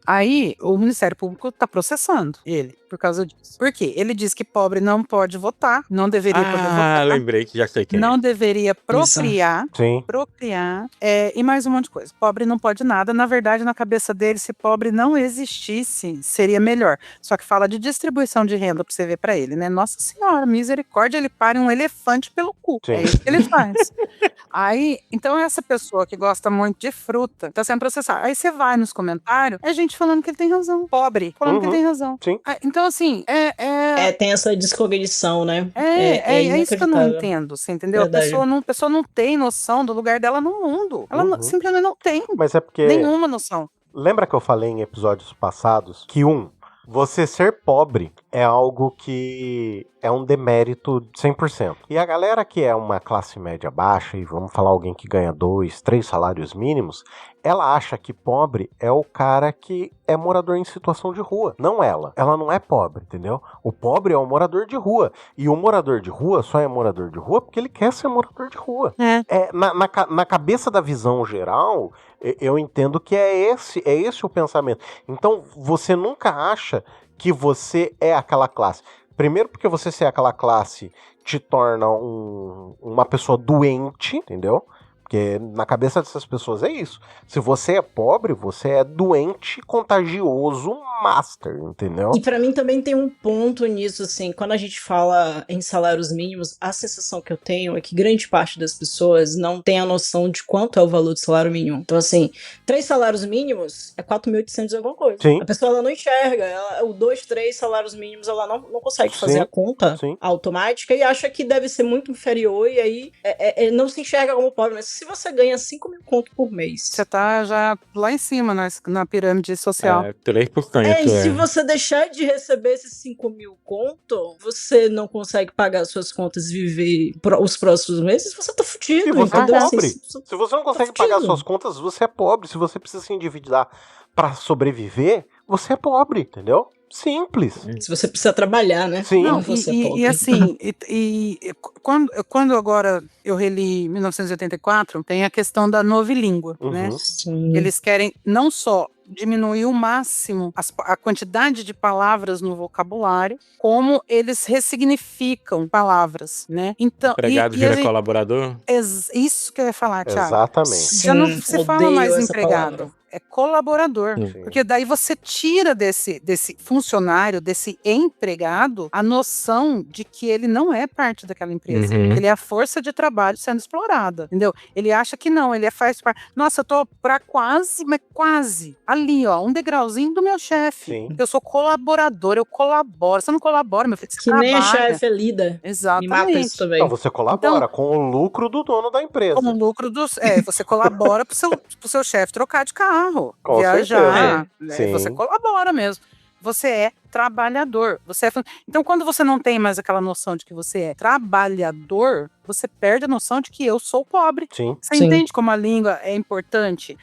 [SPEAKER 3] Aí, o Ministério Público tá processando ele por causa disso. Por quê? Ele diz que pobre não pode votar, não deveria poder votar.
[SPEAKER 4] Lembrei que já sei quem
[SPEAKER 3] não deveria procriar.
[SPEAKER 1] Sim.
[SPEAKER 3] Procriar. E mais um monte de coisa. Pobre não pode nada. Na verdade, na cabeça dele, se pobre não existisse, seria melhor. Só que fala de distribuição de renda pra você ver pra ele, né? Nossa Senhora, misericórdia, ele pare um elefante pelo cu.
[SPEAKER 1] Sim.
[SPEAKER 3] É isso que ele faz. Aí, então essa pessoa que gosta muito de fruta tá sendo processada. Aí você vai nos comentários, é gente falando que ele tem razão. Pobre, falando que ele tem razão.
[SPEAKER 1] Sim.
[SPEAKER 3] Então, assim,
[SPEAKER 2] tem essa descognição, né?
[SPEAKER 3] É isso que eu não entendo, você entendeu?
[SPEAKER 2] Verdade.
[SPEAKER 3] A pessoa não tem noção do lugar dela no mundo. Ela simplesmente não tem.
[SPEAKER 1] Mas é porque...
[SPEAKER 3] nenhuma noção.
[SPEAKER 1] Lembra que eu falei em episódios passados que você ser pobre é algo que é um demérito 100%. E a galera que é uma classe média baixa, e vamos falar alguém que ganha 2, 3 salários mínimos, ela acha que pobre é o cara que é morador em situação de rua. Não ela. Ela não é pobre, entendeu? O pobre é um morador de rua. E o morador de rua só é morador de rua porque ele quer ser morador de rua. Na cabeça da visão geral, eu entendo que é esse o pensamento. Então, você nunca acha que você é aquela classe. Primeiro porque você ser aquela classe te torna uma pessoa doente, entendeu? Porque na cabeça dessas pessoas é isso. Se você é pobre, você é doente, contagioso, master, entendeu?
[SPEAKER 2] E pra mim também tem um ponto nisso, assim, quando a gente fala em salários mínimos, a sensação que eu tenho é que grande parte das pessoas não tem a noção de quanto é o valor do salário mínimo. Então, assim, 3 salários mínimos é 4.800 alguma coisa.
[SPEAKER 1] Sim.
[SPEAKER 2] A pessoa, ela não enxerga. O 2, 3 salários mínimos, ela não consegue fazer a conta automática e acha que deve ser muito inferior e aí não se enxerga como pobre. Mas se você ganha 5 mil conto por mês...
[SPEAKER 3] Você tá já lá em cima na pirâmide social.
[SPEAKER 4] 3%.
[SPEAKER 2] E se você deixar de receber esses 5 mil conto, você não consegue pagar suas contas e viver os próximos meses, você tá fudido.
[SPEAKER 1] Se você é pobre.
[SPEAKER 2] Assim,
[SPEAKER 1] se você não consegue pagar suas contas, você é pobre. Se você precisa se endividar pra sobreviver, você é pobre, entendeu? Simples.
[SPEAKER 2] Se você precisa trabalhar, né?
[SPEAKER 1] Sim.
[SPEAKER 2] Não, você é pobre.
[SPEAKER 3] E assim, quando agora eu reli 1984, tem a questão da novilíngua, né?
[SPEAKER 2] Sim.
[SPEAKER 3] Eles querem não só diminuir ao máximo a quantidade de palavras no vocabulário, como eles ressignificam palavras, né? Então,
[SPEAKER 4] empregado vira colaborador?
[SPEAKER 3] Isso que eu ia falar, Thiago.
[SPEAKER 1] Exatamente.
[SPEAKER 3] Já não se fala mais empregado.
[SPEAKER 2] Palavra.
[SPEAKER 3] É colaborador.
[SPEAKER 1] Sim.
[SPEAKER 3] Porque daí você tira desse funcionário, desse empregado, a noção de que ele não é parte daquela empresa. Que ele é a força de trabalho sendo explorada, entendeu? Ele acha que não, ele faz parte. Nossa, eu tô pra quase ali, ó, um degrauzinho do meu chefe. Eu sou colaborador, eu colaboro. Você não colabora, meu filho, você trabalha.
[SPEAKER 2] Nem a chefe é lida.
[SPEAKER 3] Exatamente.
[SPEAKER 2] Me mata isso também.
[SPEAKER 1] Então você colabora com o lucro do dono da empresa.
[SPEAKER 3] Com o lucro você colabora pro seu chefe trocar de carro,
[SPEAKER 1] com
[SPEAKER 3] viajar.
[SPEAKER 1] Sim.
[SPEAKER 3] Você colabora mesmo. Você é trabalhador. Então, quando você não tem mais aquela noção de que você é trabalhador, você perde a noção de que eu sou pobre.
[SPEAKER 1] Sim.
[SPEAKER 3] Você entende como a língua é importante?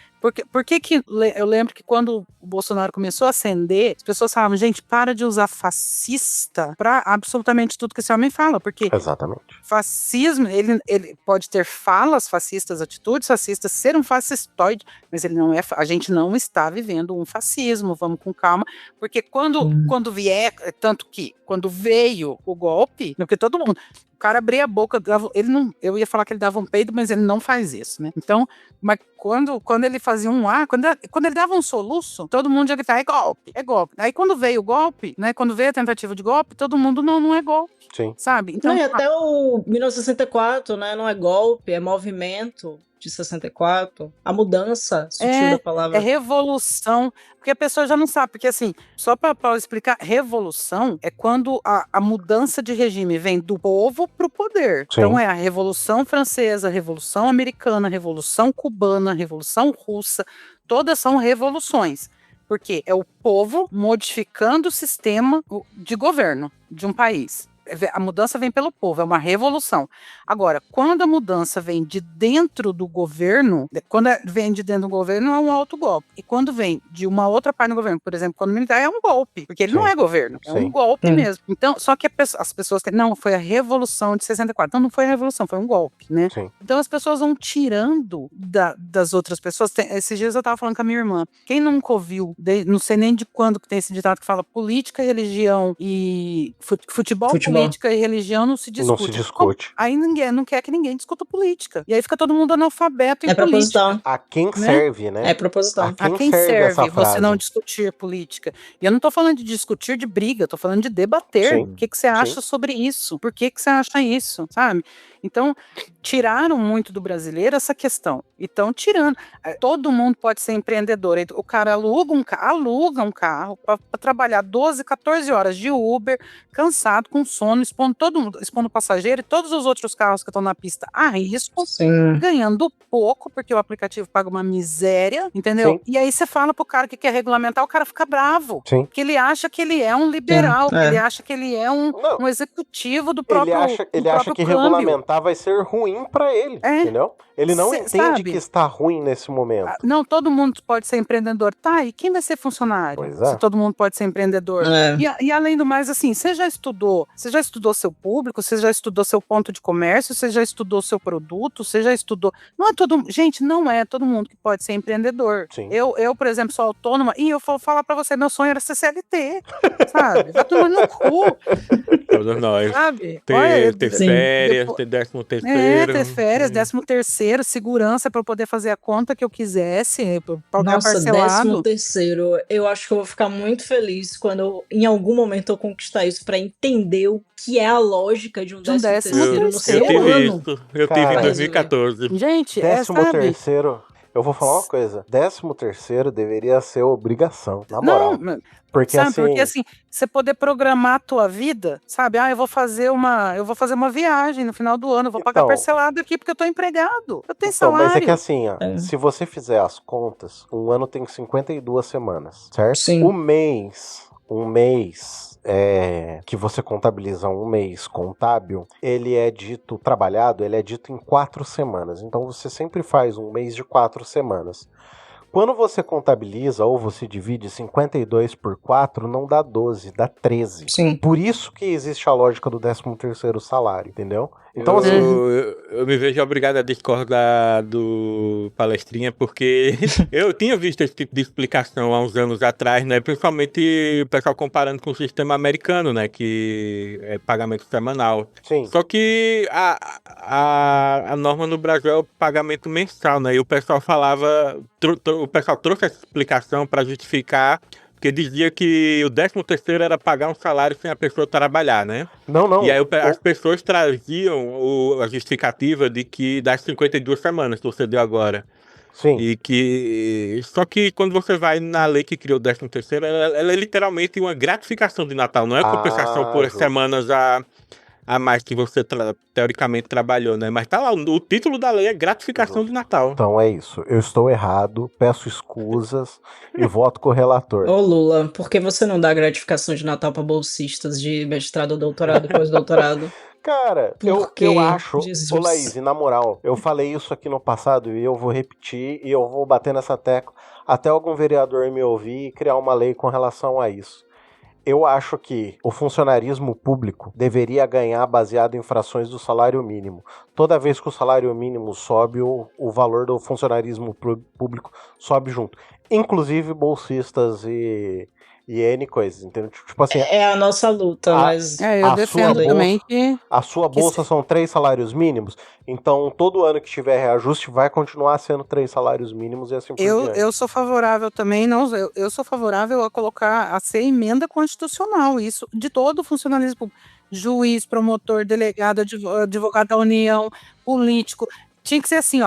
[SPEAKER 3] Por que eu lembro que quando o Bolsonaro começou a ascender, as pessoas falavam, gente, para de usar fascista pra absolutamente tudo que esse homem fala, porque
[SPEAKER 1] exatamente.
[SPEAKER 3] Fascismo, ele pode ter falas fascistas, atitudes fascistas, ser um fascistoide, mas ele não é, a gente não está vivendo um fascismo, vamos com calma, porque quando vier, tanto que quando veio o golpe, porque todo mundo, O cara abria a boca, ele não, eu ia falar que ele dava um peido, mas ele não faz isso, né? Então, mas quando ele fazia um ar, quando ele dava um soluço, todo mundo ia gritar, é golpe, é golpe. Aí quando veio o golpe, né? Quando veio a tentativa de golpe, todo mundo não é golpe.
[SPEAKER 1] Sim.
[SPEAKER 3] Sabe? Então,
[SPEAKER 2] e até o 1964, né? Não é golpe, é movimento de 64. A mudança sutil da palavra.
[SPEAKER 3] É revolução. Porque a pessoa já não sabe. Porque assim, só para explicar, revolução é quando a mudança de regime vem do povo pro poder. Sim. Então é a Revolução Francesa, a Revolução Americana, a Revolução Cubana, a Revolução Russa. Todas são revoluções. Porque é o povo modificando o sistema de governo de um país. A mudança vem pelo povo, é uma revolução. Agora, quando a mudança vem de dentro do governo, é um autogolpe. E quando vem de uma outra parte do governo, por exemplo, quando o militar é um golpe, porque ele não é governo, é um golpe mesmo. Então, só que as pessoas que não, foi a Revolução de 64. Então, não foi a revolução, foi um golpe, né? Sim. Então, as pessoas vão tirando das outras pessoas. Esses dias eu tava falando com a minha irmã. Quem nunca ouviu, não sei nem de quando que tem esse ditado que fala política, religião e futebol. Política e religião não se discute.
[SPEAKER 1] Não se discute.
[SPEAKER 3] Aí ninguém não quer que ninguém discuta política. E aí fica todo mundo analfabeto em política.
[SPEAKER 2] Proposital.
[SPEAKER 1] A quem serve, né?
[SPEAKER 2] É proposital.
[SPEAKER 3] A quem serve você não discutir política. E eu não tô falando de discutir de briga, tô falando de debater. Sim. O que você acha sobre isso? Por que você acha isso? Sabe? Então, tiraram muito do brasileiro essa questão. E estão tirando. Todo mundo pode ser empreendedor. O cara aluga um carro para trabalhar 12, 14 horas de Uber, cansado, com sono, expondo o passageiro e todos os outros carros que estão na pista a risco, ganhando pouco, porque o aplicativo paga uma miséria, entendeu? Sim. E aí você fala pro cara que quer regulamentar, o cara fica bravo. Sim. Que ele acha que ele é um liberal, que ele acha que ele é um executivo do próprio
[SPEAKER 1] Ele acha que regulamentar vai ser ruim pra ele, entendeu? Ele não entende que está ruim nesse momento.
[SPEAKER 3] Não, todo mundo pode ser empreendedor. Tá, e quem vai ser funcionário?
[SPEAKER 1] Pois é.
[SPEAKER 3] Se todo mundo pode ser empreendedor. E além do mais, assim, você já estudou seu público, você já estudou seu ponto de comércio, você já estudou seu produto, você já estudou... Gente, não é todo mundo que pode ser empreendedor. Sim. Eu, por exemplo, sou autônoma e eu vou falar pra você, meu sonho era ser CLT, sabe? Vai tomar no cu.
[SPEAKER 4] Todos nós.
[SPEAKER 3] Sabe?
[SPEAKER 4] Ter férias, ter 13º.
[SPEAKER 3] Ter férias, 13º, segurança pra eu poder fazer a conta que eu quisesse, pagar parcelado.
[SPEAKER 2] 13º, eu acho que eu vou ficar muito feliz quando em algum momento eu conquistar isso pra entender o que é a lógica de um 13º no seu ano.
[SPEAKER 4] Eu tive em 2014.
[SPEAKER 3] Gente,
[SPEAKER 1] 13º, eu vou falar uma coisa, 13º deveria ser obrigação, na moral.
[SPEAKER 3] Não, porque assim, você poder programar a tua vida, sabe? Eu vou fazer uma viagem no final do ano, eu vou pagar parcelado aqui porque eu tô empregado. Eu tenho salário.
[SPEAKER 1] Mas é que assim, se você fizer as contas, um ano tem 52 semanas, certo?
[SPEAKER 2] Sim.
[SPEAKER 1] Um mês que você contabiliza um mês contábil, ele é dito em 4 semanas. Então você sempre faz um mês de 4 semanas. Quando você contabiliza ou você divide 52 por 4, não dá 12, dá 13.
[SPEAKER 2] Sim.
[SPEAKER 1] Por isso que existe a lógica do 13º salário, entendeu? Então, assim...
[SPEAKER 4] Eu me vejo obrigado a discordar do Palestrinha, porque eu tinha visto esse tipo de explicação há uns anos atrás, né? Principalmente o pessoal comparando com o sistema americano, né? Que é pagamento semanal.
[SPEAKER 1] Sim.
[SPEAKER 4] Só que a norma no Brasil é o pagamento mensal, né? E o pessoal o pessoal trouxe essa explicação para justificar, porque dizia que o 13º era pagar um salário sem a pessoa trabalhar, né?
[SPEAKER 1] Não.
[SPEAKER 4] E aí as pessoas traziam a justificativa de que das 52 semanas que você deu agora.
[SPEAKER 1] Sim.
[SPEAKER 4] Só que quando você vai na lei que criou o 13º, ela é literalmente uma gratificação de Natal, não é compensação por semanas a mais que você teoricamente trabalhou, né? Mas tá lá, o título da lei é gratificação de Natal.
[SPEAKER 1] Então é isso, eu estou errado, peço escusas e voto com o relator.
[SPEAKER 2] Ô Lula, por que você não dá gratificação de Natal pra bolsistas de mestrado, doutorado e pós-doutorado?
[SPEAKER 1] Cara, eu acho, ô Laís, na moral, eu falei isso aqui no passado e eu vou repetir e eu vou bater nessa tecla até algum vereador me ouvir e criar uma lei com relação a isso. Eu acho que o funcionarismo público deveria ganhar baseado em frações do salário mínimo. Toda vez que o salário mínimo sobe, o valor do funcionarismo público sobe junto. Inclusive bolsistas e e N coisas, entendeu? Tipo assim...
[SPEAKER 2] É a nossa luta, mas...
[SPEAKER 3] eu defendo também que...
[SPEAKER 1] A sua bolsa são 3 salários mínimos, então todo ano que tiver reajuste vai continuar sendo 3 salários mínimos e assim por diante.
[SPEAKER 3] Eu sou favorável também, eu sou favorável a colocar, a ser emenda constitucional, isso de todo o funcionalismo público. Juiz, promotor, delegado, advogado da União, político... Tinha que ser assim,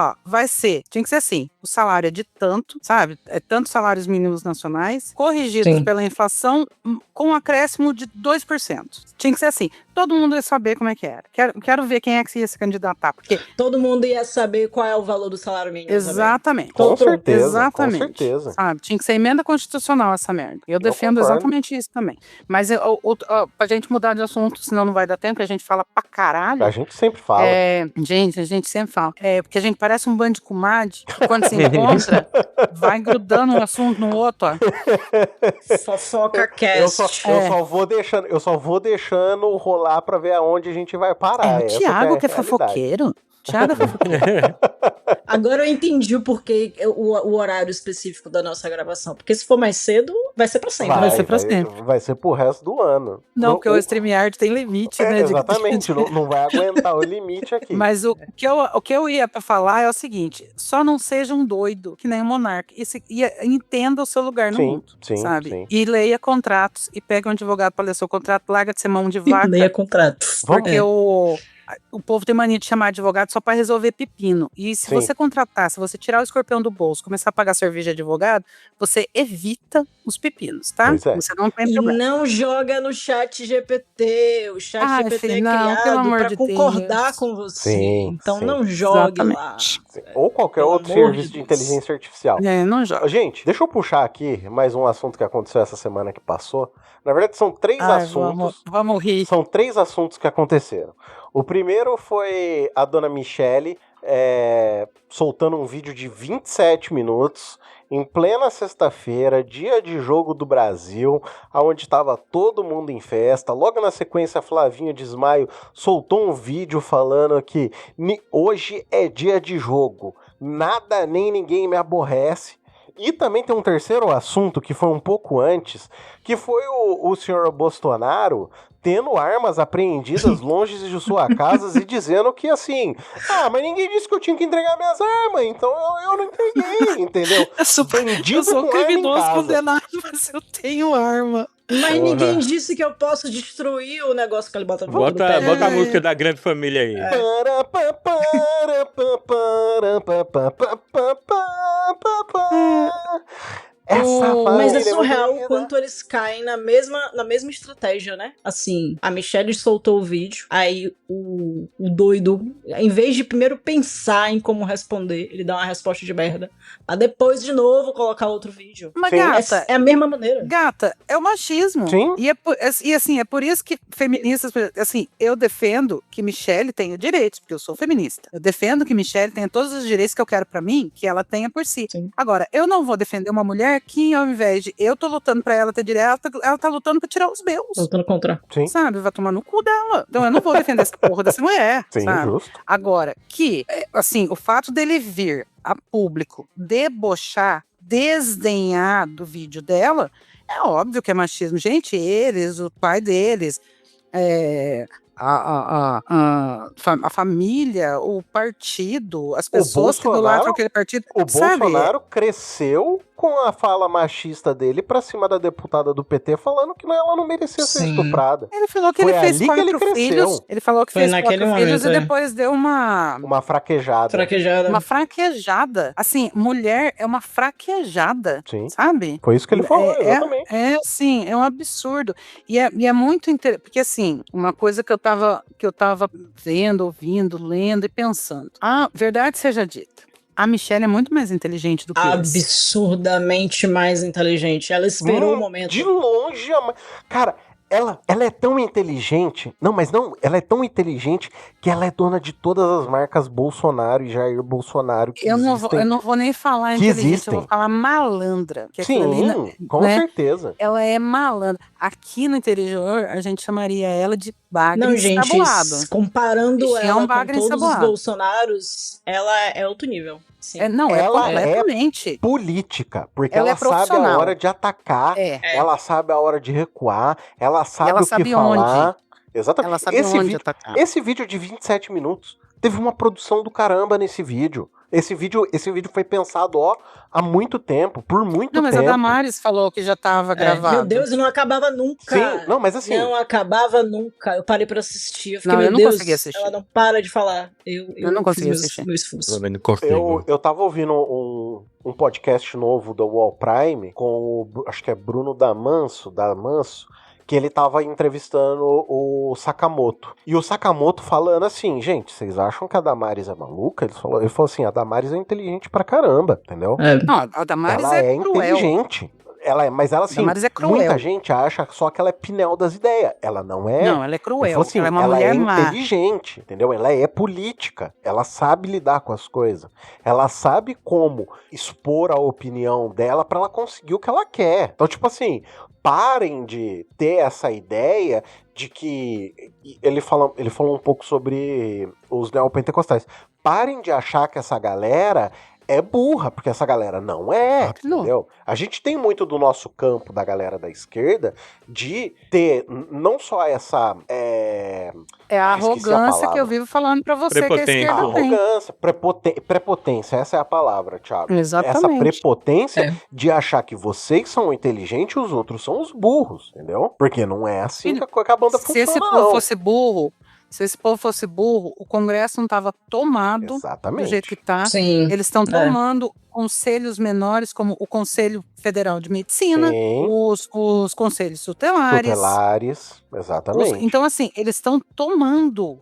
[SPEAKER 3] tinha que ser assim, o salário é de tanto, sabe? É tantos salários mínimos nacionais, corrigidos pela inflação, com um acréscimo de 2%. Tinha que ser assim, todo mundo ia saber como é que era. Quero ver quem é que ia se candidatar, porque...
[SPEAKER 2] Todo mundo ia saber qual é o valor do salário mínimo.
[SPEAKER 3] Exatamente.
[SPEAKER 1] Com certeza,
[SPEAKER 3] exatamente.
[SPEAKER 1] Com certeza.
[SPEAKER 3] Sabe? Tinha que ser emenda constitucional essa merda. Eu defendo exatamente isso também. Mas pra gente mudar de assunto, senão não vai dar tempo, a gente fala pra caralho.
[SPEAKER 1] A gente sempre fala.
[SPEAKER 3] A gente sempre fala. Porque a gente parece um bando de comadre, que quando se encontra, vai grudando um assunto no outro, ó.
[SPEAKER 2] Fofoca cast.
[SPEAKER 1] Eu só vou deixando rolar pra ver aonde a gente vai parar.
[SPEAKER 3] O Thiago que é fofoqueiro. Thiago é fofoqueiro.
[SPEAKER 2] Agora eu entendi o porquê, o horário específico da nossa gravação. Porque se for mais cedo, vai ser pra sempre.
[SPEAKER 3] Vai ser pra sempre.
[SPEAKER 1] Vai ser pro resto do ano.
[SPEAKER 3] Não, porque o StreamYard tem limite, né?
[SPEAKER 1] Exatamente, não vai aguentar o limite aqui.
[SPEAKER 3] Mas o que eu ia pra falar é o seguinte, só não seja um doido, que nem o Monark, e entenda o seu lugar no mundo, sabe? Sim. E leia contratos, e pega um advogado pra ler seu contrato, larga de ser mão de vaca.
[SPEAKER 2] Leia contratos.
[SPEAKER 3] Porque o povo tem mania de chamar advogado só para resolver pepino. E se você contratar, se você tirar o escorpião do bolso, começar a pagar cerveja de advogado, você evita os pepinos, tá? Você não tem problema.
[SPEAKER 2] E não joga no chat GPT. O chat GPT é criado para concordar com você. Então não jogue lá.
[SPEAKER 1] Ou qualquer outro serviço de inteligência artificial.
[SPEAKER 3] Não joga.
[SPEAKER 1] Gente, deixa eu puxar aqui mais um assunto que aconteceu essa semana que passou. Na verdade, são 3 assuntos.
[SPEAKER 3] Vamos rir.
[SPEAKER 1] São 3 assuntos que aconteceram. O primeiro foi a dona Michele soltando um vídeo de 27 minutos em plena sexta-feira, dia de jogo do Brasil, onde estava todo mundo em festa. Logo na sequência, Flavinho Desmaio soltou um vídeo falando que hoje é dia de jogo, nada nem ninguém me aborrece. E também tem um terceiro assunto que foi um pouco antes, que foi o senhor Bolsonaro tendo armas apreendidas longe de sua casa e dizendo que assim, mas ninguém disse que eu tinha que entregar minhas armas, então eu não entreguei, entendeu?
[SPEAKER 3] Eu sou criminoso condenado, mas eu tenho arma.
[SPEAKER 2] Mas ninguém disse que eu posso destruir o negócio que ele bota no
[SPEAKER 4] Bota a música da Grande Família aí.
[SPEAKER 2] Mas é surreal o quanto eles caem na mesma estratégia, né? Assim, a Michelle soltou o vídeo, aí o doido, em vez de primeiro pensar em como responder, ele dá uma resposta de merda. Mas depois, de novo, colocar outro vídeo.
[SPEAKER 3] Mas, gata,
[SPEAKER 2] é a mesma maneira.
[SPEAKER 3] Gata, é o machismo.
[SPEAKER 1] Sim.
[SPEAKER 3] E assim, é por isso que feministas, assim, eu defendo que Michelle tenha direitos, porque eu sou feminista. Eu defendo que Michelle tenha todos os direitos que eu quero pra mim, que ela tenha por si.
[SPEAKER 2] Sim.
[SPEAKER 3] Agora, eu não vou defender uma mulher que, ao invés de eu tô lutando pra ela ter direito, ela tá lutando pra tirar os meus.
[SPEAKER 2] Lutando contra.
[SPEAKER 1] Sim.
[SPEAKER 3] Sabe? Vai tomar no cu dela. Então eu não vou defender essa porra dessa mulher.
[SPEAKER 1] Sim,
[SPEAKER 3] sabe?
[SPEAKER 1] Justo.
[SPEAKER 3] Agora, assim, o fato dele vir a público debochar, desdenhar do vídeo dela, é óbvio que é machismo. Gente, o pai deles, a família, o partido, as pessoas que idolatram aquele partido.
[SPEAKER 1] O Bolsonaro cresceu com a fala machista dele pra cima da deputada do PT, falando que ela não merecia ser estuprada.
[SPEAKER 3] Ele falou que ele fez 4 filhos. Ele falou que fez 4 filhos e depois deu uma
[SPEAKER 1] fraquejada.
[SPEAKER 3] Uma fraquejada. Assim, mulher é uma fraquejada.
[SPEAKER 1] Sim.
[SPEAKER 3] Sabe?
[SPEAKER 1] Foi isso que ele falou, exatamente.
[SPEAKER 3] Sim, é um absurdo. E é muito interessante. Porque, assim, uma coisa que eu tava vendo, ouvindo, lendo e pensando. Verdade seja dita. A Michelle é muito mais inteligente do que
[SPEAKER 2] absurdamente mais inteligente. Ela esperou o momento.
[SPEAKER 1] De longe, cara, ela é tão inteligente. Ela é tão inteligente que ela é dona de todas as marcas Bolsonaro e Jair Bolsonaro que
[SPEAKER 3] eu não vou nem falar inteligente, eu vou falar malandra.
[SPEAKER 1] Sim, com certeza.
[SPEAKER 3] Ela é malandra. Aqui no interior, a gente chamaria ela de bagre ensaboado.
[SPEAKER 2] Comparando ela
[SPEAKER 3] um bagre
[SPEAKER 2] com todos
[SPEAKER 3] ensaboado.
[SPEAKER 2] os Bolsonaros, ela é outro nível. Sim.
[SPEAKER 3] Não,
[SPEAKER 1] ela
[SPEAKER 3] completamente.
[SPEAKER 1] É política, porque
[SPEAKER 3] ela
[SPEAKER 1] ela sabe a hora de atacar, ela sabe a hora de recuar, ela sabe o que falar.
[SPEAKER 3] Onde.
[SPEAKER 1] Exatamente.
[SPEAKER 3] Ela sabe onde atacar.
[SPEAKER 1] Esse vídeo de 27 minutos teve uma produção do caramba nesse vídeo. Esse vídeo foi pensado, há muito tempo, por muito tempo.
[SPEAKER 3] Não, mas a Damares falou que já estava gravado.
[SPEAKER 2] Meu Deus, não acabava nunca.
[SPEAKER 1] Sim, não, mas assim...
[SPEAKER 2] Não acabava nunca. Eu parei pra assistir. Eu fiquei,
[SPEAKER 3] eu
[SPEAKER 2] meu
[SPEAKER 3] não
[SPEAKER 2] Deus,
[SPEAKER 3] consegui assistir.
[SPEAKER 2] Ela não para de falar. Eu
[SPEAKER 3] não consegui assistir.
[SPEAKER 2] Meu esforço.
[SPEAKER 1] Eu tava ouvindo um podcast novo do Wall Prime com acho que é Bruno Damanso, que ele tava entrevistando o Sakamoto. E o Sakamoto falando assim, gente, vocês acham que a Damares é maluca? Ele falou assim, a Damares é inteligente pra caramba, entendeu?
[SPEAKER 3] Não, a Damares
[SPEAKER 1] ela é
[SPEAKER 3] cruel.
[SPEAKER 1] Inteligente. Mas ela, assim, muita gente acha só que ela é pinel das ideias. Ela não é.
[SPEAKER 3] Não, ela é cruel.
[SPEAKER 1] Assim,
[SPEAKER 3] ela é uma mulher má.
[SPEAKER 1] Inteligente, entendeu? Ela é política. Ela sabe lidar com as coisas. Ela sabe como expor a opinião dela pra ela conseguir o que ela quer. Então, tipo assim, parem de ter essa ideia de que... Ele falou um pouco sobre os neopentecostais. Parem de achar que essa galera é burra, porque essa galera não é, entendeu? A gente tem muito do nosso campo, da galera da esquerda, de ter não só essa...
[SPEAKER 3] É a arrogância que eu vivo falando pra você que a esquerda tem.
[SPEAKER 1] Arrogância, prepotência, essa é a palavra, Thiago.
[SPEAKER 3] Exatamente.
[SPEAKER 1] Essa prepotência de achar que vocês são inteligentes e os outros são os burros, entendeu? Porque não é assim que a banda funciona,
[SPEAKER 3] Se esse povo fosse burro, Se esse povo fosse burro, o Congresso não estava tomado do jeito que está. Eles estão tomando conselhos menores, como o Conselho Federal de Medicina, os conselhos tutelares.
[SPEAKER 1] Exatamente.
[SPEAKER 3] Então, assim, eles estão tomando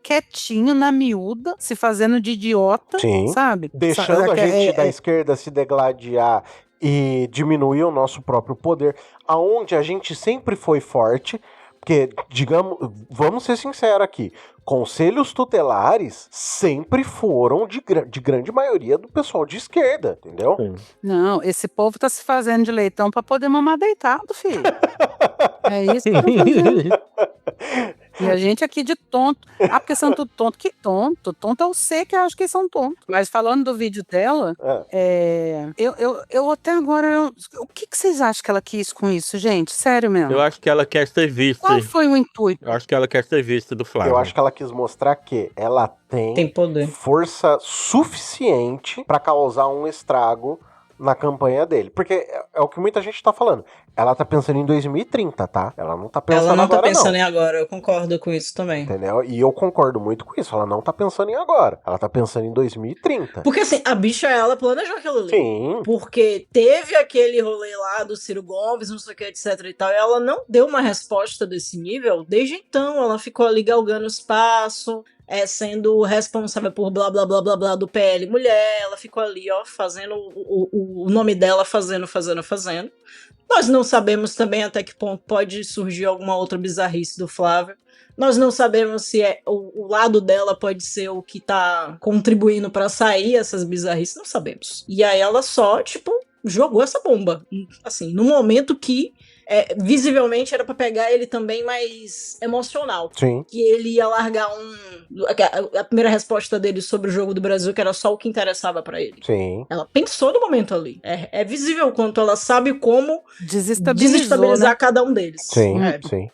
[SPEAKER 3] quietinho na miúda, se fazendo de idiota, sabe?
[SPEAKER 1] Deixando a gente da esquerda se degladiar e diminuir o nosso próprio poder, aonde a gente sempre foi forte. Porque, digamos, vamos ser sinceros aqui, conselhos tutelares sempre foram de grande maioria do pessoal de esquerda, entendeu?
[SPEAKER 3] Não, esse povo tá se fazendo de leitão pra poder mamar deitado, filho. É isso que estão fazendo. E a gente aqui de tonto. Ah, porque são tudo tonto. Que tonto? Tonto é você que acha que são tontos. Mas falando do vídeo dela, eu até agora... O que vocês acham que ela quis com isso, gente? Sério mesmo.
[SPEAKER 4] Eu acho que ela quer ser vista.
[SPEAKER 3] Qual foi o intuito?
[SPEAKER 4] Eu acho que ela quer ser vista do Flávio.
[SPEAKER 1] Eu acho que ela quis mostrar que ela tem
[SPEAKER 2] poder,
[SPEAKER 1] força suficiente pra causar um estrago na campanha dele. Porque é o que muita gente tá falando. Ela tá pensando em 2030, tá? Ela não tá pensando agora, não.
[SPEAKER 2] Ela não tá pensando em agora, eu concordo com isso também.
[SPEAKER 1] Entendeu? E eu concordo muito com isso. Ela não tá pensando em agora. Ela tá pensando em 2030.
[SPEAKER 2] Porque assim, a bicha, ela planejou aquilo ali.
[SPEAKER 1] Sim.
[SPEAKER 2] Porque teve aquele rolê lá do Ciro Gomes, não sei o que, etc e tal, e ela não deu uma resposta desse nível. Desde então, ela ficou ali galgando espaço, sendo responsável por blá blá blá blá blá do PL Mulher. Ela ficou ali, ó, fazendo o nome dela, fazendo. Nós não sabemos também até que ponto pode surgir alguma outra bizarrice do Flávio. Nós não sabemos se o lado dela pode ser o que tá contribuindo pra sair essas bizarrices. Não sabemos. E aí ela só, jogou essa bomba. Assim, no momento que visivelmente era pra pegar ele também mais emocional.
[SPEAKER 1] Sim.
[SPEAKER 2] Que ele ia largar a primeira resposta dele sobre o jogo do Brasil, que era só o que interessava pra ele.
[SPEAKER 1] Sim.
[SPEAKER 2] Ela pensou no momento ali. É visível o quanto ela sabe como
[SPEAKER 3] desestabilizar,
[SPEAKER 2] né, cada um deles.
[SPEAKER 1] Sim, sim.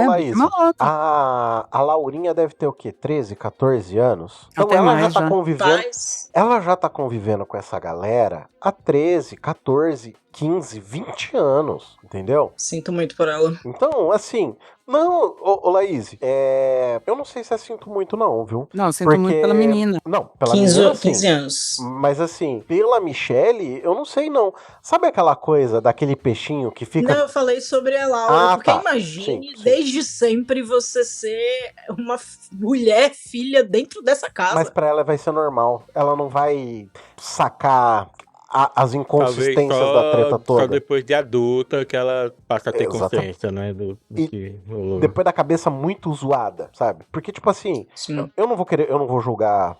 [SPEAKER 1] Laís, a Laurinha deve ter o quê? 13, 14 anos? Então ela já tá convivendo. Ela já tá convivendo com essa galera há 13, 14, 15, 20 anos, entendeu?
[SPEAKER 2] Sinto muito por ela.
[SPEAKER 1] Então, assim, não, Laís, eu não sei se eu sinto muito não, viu?
[SPEAKER 3] Não, eu sinto muito pela menina.
[SPEAKER 1] Não, pela
[SPEAKER 2] 15,
[SPEAKER 1] menina,
[SPEAKER 2] 15 anos.
[SPEAKER 1] Mas assim, pela Michelle, eu não sei não. Sabe aquela coisa daquele peixinho que fica...
[SPEAKER 2] Não, eu falei sobre a Laura, porque
[SPEAKER 1] tá.
[SPEAKER 2] imagine desde sempre você ser uma mulher, filha dentro dessa casa.
[SPEAKER 1] Mas pra ela vai ser normal. Ela não vai sacar as inconsistências da treta toda.
[SPEAKER 4] Só depois de adulta que ela passa a ter consciência, né? Do que rolou.
[SPEAKER 1] Depois da cabeça muito zoada, sabe? Porque, assim, eu não vou julgar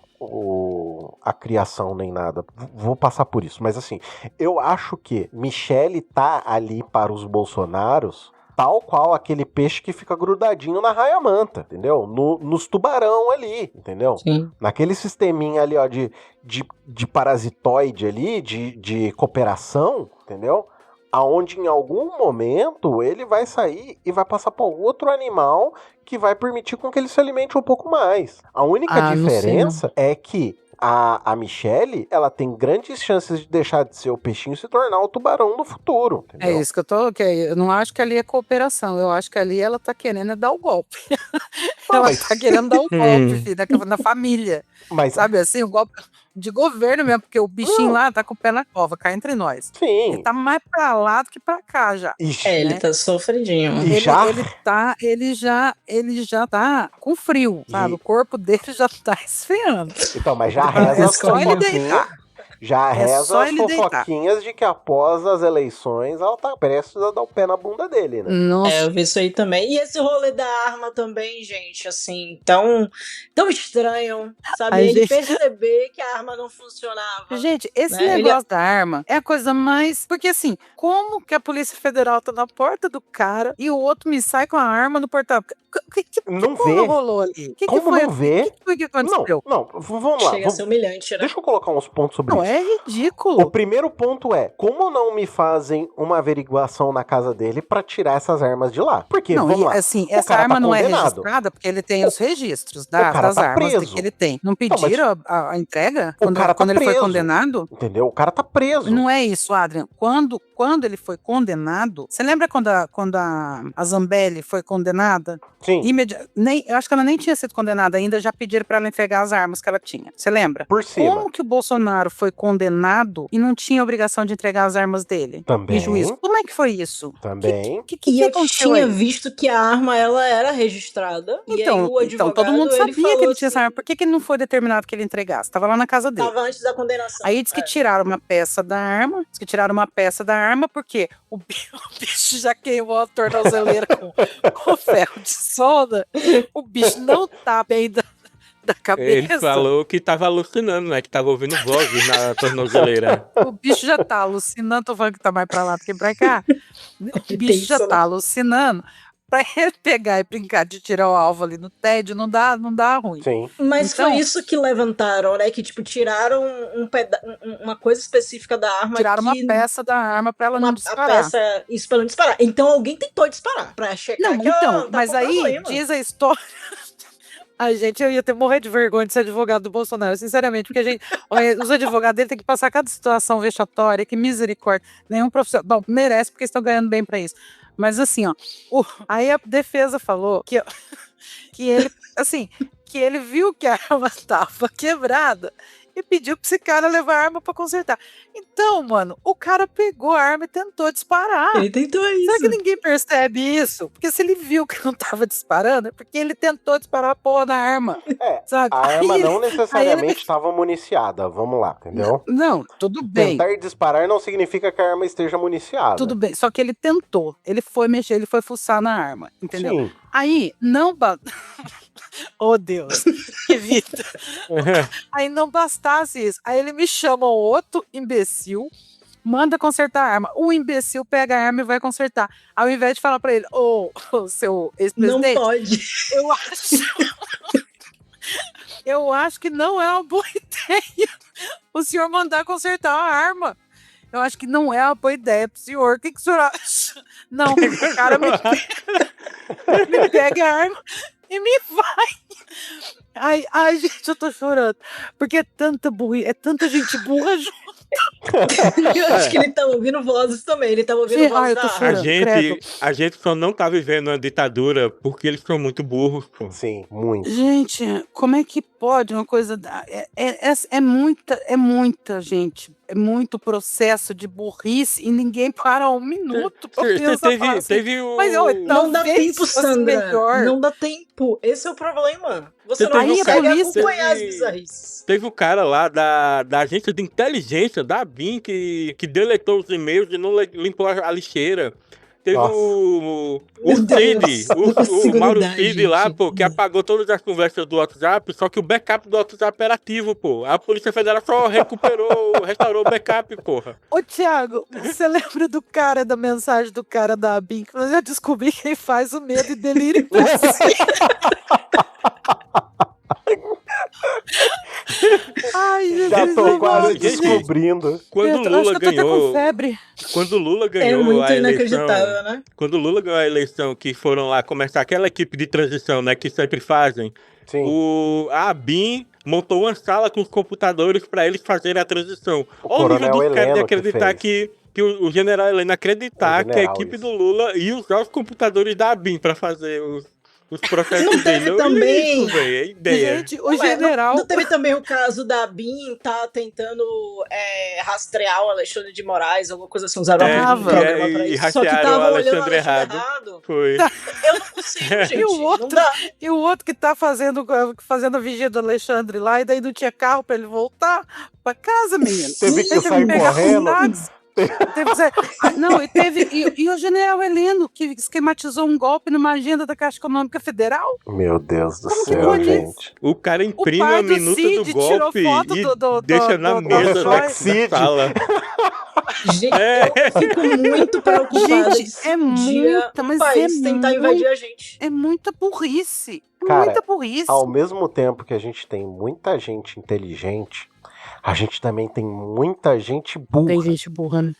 [SPEAKER 1] a criação nem nada. Vou passar por isso. Mas, assim, eu acho que Michelle tá ali para os Bolsonaros tal qual aquele peixe que fica grudadinho na raia-manta, entendeu? Nos tubarão ali, entendeu?
[SPEAKER 2] Sim.
[SPEAKER 1] Naquele sisteminha ali, ó, de parasitoide ali, de cooperação, entendeu? Aonde em algum momento ele vai sair e vai passar para outro animal que vai permitir com que ele se alimente um pouco mais. A única diferença é que a Michelle, ela tem grandes chances de deixar de ser o peixinho e se tornar o tubarão no futuro. Entendeu?
[SPEAKER 3] É isso que eu não acho que ali é cooperação, eu acho que ali ela tá querendo dar o golpe. Ela tá querendo dar o golpe, filho, na família.
[SPEAKER 1] Mas,
[SPEAKER 3] sabe assim, o golpe de governo mesmo, porque o bichinho lá tá com o pé na cova, cá entre nós.
[SPEAKER 1] Sim.
[SPEAKER 3] Ele tá mais pra lá do que pra cá já.
[SPEAKER 2] Ele tá sofridinho.
[SPEAKER 3] Ele já tá com frio, sabe? O corpo dele já tá esfriando.
[SPEAKER 1] Então, mas já reza as
[SPEAKER 3] só ele deitar.
[SPEAKER 1] Já reza as fofoquinhas de que após as eleições ela tá prestes a dar o pé na bunda dele, né?
[SPEAKER 3] Nossa.
[SPEAKER 2] Eu vi isso aí também. E esse rolê da arma também, gente, assim, tão estranho, sabe? Ele perceber que a arma não funcionava.
[SPEAKER 3] Gente, esse negócio da arma é a coisa mais... Porque assim, como que a Polícia Federal tá na porta do cara e o outro me sai com a arma no portão?
[SPEAKER 1] Não vê.
[SPEAKER 3] Rolou ali?
[SPEAKER 1] Como não vê?
[SPEAKER 3] O que foi que aconteceu?
[SPEAKER 1] Não, vamos lá.
[SPEAKER 2] Chega a ser humilhante, né?
[SPEAKER 1] Deixa eu colocar uns pontos sobre isso.
[SPEAKER 3] É ridículo.
[SPEAKER 1] O primeiro ponto é, como não me fazem uma averiguação na casa dele pra tirar essas armas de lá? Porque, vamos lá,
[SPEAKER 3] assim, essa arma não é registrada porque ele tem os registros das armas que ele tem. Não pediram a entrega quando ele foi condenado?
[SPEAKER 1] Entendeu? O cara tá preso.
[SPEAKER 3] Não é isso, Adrian. Quando ele foi condenado, você lembra quando a Zambelli foi condenada?
[SPEAKER 1] Sim.
[SPEAKER 3] Eu acho que ela nem tinha sido condenada ainda, já pediram pra ela entregar as armas que ela tinha. Você lembra?
[SPEAKER 1] Por cima.
[SPEAKER 3] Como que o Bolsonaro foi condenado e não tinha obrigação de entregar as armas dele?
[SPEAKER 1] Também.
[SPEAKER 3] Em juízo. Como é que foi isso?
[SPEAKER 1] Também.
[SPEAKER 2] E eu tinha visto que a arma, ela era registrada.
[SPEAKER 3] Então todo mundo sabia que ele tinha essa arma. Por que ele não foi determinado que ele entregasse? Tava lá na casa dele.
[SPEAKER 2] Tava antes da condenação.
[SPEAKER 3] Aí diz que tiraram uma peça da arma. Porque o bicho já queimou a tornozeleira com ferro de solda. O bicho não tá bem da cabeça.
[SPEAKER 4] Ele falou que tava alucinando, né? Que tava ouvindo vozes na tornozeleira.
[SPEAKER 3] O bicho já tá alucinando. Tô falando que tá mais pra lá do que pra cá. O bicho já tá alucinando. Pra ele pegar e brincar de tirar o alvo ali no tédio, não dá ruim.
[SPEAKER 1] Sim.
[SPEAKER 2] Mas então, foi isso que levantaram, né? Que, tipo, tiraram uma coisa específica da arma.
[SPEAKER 3] Tiraram uma peça da arma pra ela não disparar.
[SPEAKER 2] Isso pra não disparar. Então alguém tentou disparar pra checar
[SPEAKER 3] mas aí diz a história... eu ia morrer de vergonha de ser advogado do Bolsonaro, sinceramente, porque os advogados dele têm que passar cada situação vexatória, que misericórdia. Nenhum profissional... Bom, merece, porque estão ganhando bem pra isso. Mas assim, ó, aí a defesa falou que ele viu que a arma estava quebrada e pediu pra esse cara levar a arma pra consertar. Então, mano, o cara pegou a arma e tentou disparar.
[SPEAKER 2] Ele tentou isso.
[SPEAKER 3] Será que ninguém percebe isso? Porque se ele viu que não tava disparando, é porque ele tentou disparar a porra da arma. Sabe?
[SPEAKER 1] A arma não necessariamente estava municiada, vamos lá, entendeu?
[SPEAKER 3] Não, tudo bem.
[SPEAKER 1] Tentar disparar não significa que a arma esteja municiada.
[SPEAKER 3] Tudo bem, só que ele tentou. Ele foi mexer, ele foi fuçar na arma, entendeu?
[SPEAKER 1] Sim.
[SPEAKER 3] Aí, oh, Deus, que vida. Aí não bastasse isso. Aí ele me chama outro imbecil, manda consertar a arma. O imbecil pega a arma e vai consertar. Ao invés de falar pra ele, seu ex-presidente...
[SPEAKER 2] Não pode.
[SPEAKER 3] Eu acho que não é uma boa ideia o senhor mandar consertar a arma. Eu acho que não é uma boa ideia pro senhor. O que o senhor acha? Não, o cara me pega a arma e me vai. Ai, gente, eu tô chorando. Porque é tanta gente burra junto.
[SPEAKER 2] Eu acho que ele tá ouvindo vozes também. Ele tá ouvindo vozes da
[SPEAKER 3] arma.
[SPEAKER 4] A gente só não tá vivendo uma ditadura porque eles são muito burros.
[SPEAKER 1] Sim, muito.
[SPEAKER 3] Gente, como é que pode uma coisa... É muita gente. É muito processo de burrice e ninguém para um minuto pra pensar.
[SPEAKER 4] Teve o...
[SPEAKER 2] Mas não dá tempo, Sandra. Não dá tempo. Esse é o problema. Você não consegue acompanhar as bizarrices.
[SPEAKER 4] Teve o cara lá da agência de inteligência da BIM que deletou os e-mails e não limpou a lixeira. Teve o Cid, o Mauro Cid lá, pô, que apagou todas as conversas do WhatsApp, só que o backup do WhatsApp era ativo, pô. A Polícia Federal só restaurou o backup, porra.
[SPEAKER 3] Ô, Thiago, você lembra do cara, da mensagem do cara da ABIN? Que eu já descobri quem faz o medo e delírio em você. Ai,
[SPEAKER 1] já tô quase descobrindo.
[SPEAKER 4] Quando o Lula ganhou. Quando o Lula ganhou
[SPEAKER 2] muito
[SPEAKER 4] a eleição,
[SPEAKER 2] inacreditável, né?
[SPEAKER 4] Quando o Lula ganhou a eleição, que foram lá começar aquela equipe de transição, né, que sempre fazem. A ABIN montou uma sala com os computadores para eles fazerem a transição. Olha o nível dos caras de acreditar que o general Heleno acreditar que a equipe do Lula ia usar os computadores da ABIN para fazer os processos dele.
[SPEAKER 2] Não também.
[SPEAKER 4] Isso, véio, é ideia.
[SPEAKER 3] Gente, o general...
[SPEAKER 2] Não teve também o caso da BIM tá tentando rastrear o Alexandre de Moraes, alguma coisa assim, usaram um programa pra isso. Só que tava olhando o Alexandre errado.
[SPEAKER 4] Foi.
[SPEAKER 2] Eu não consigo, gente.
[SPEAKER 3] E o outro que tá fazendo a vigia do Alexandre lá, e daí não tinha carro pra ele voltar pra casa, menino.
[SPEAKER 1] Teve que sair correndo.
[SPEAKER 3] E o general Heleno, que esquematizou um golpe numa agenda da Caixa Econômica Federal.
[SPEAKER 1] Meu Deus do céu, gente.
[SPEAKER 4] O cara imprime a minuta do golpe e deixa na mesa da sala.
[SPEAKER 2] Gente, eu fico muito preocupada.
[SPEAKER 3] Gente,
[SPEAKER 2] mas país tentar invadir a gente.
[SPEAKER 3] É muita burrice.
[SPEAKER 1] Cara,
[SPEAKER 3] muita burrice.
[SPEAKER 1] Ao mesmo tempo que a gente tem muita gente inteligente, a gente também tem muita gente burra.
[SPEAKER 3] Tem gente burra, né?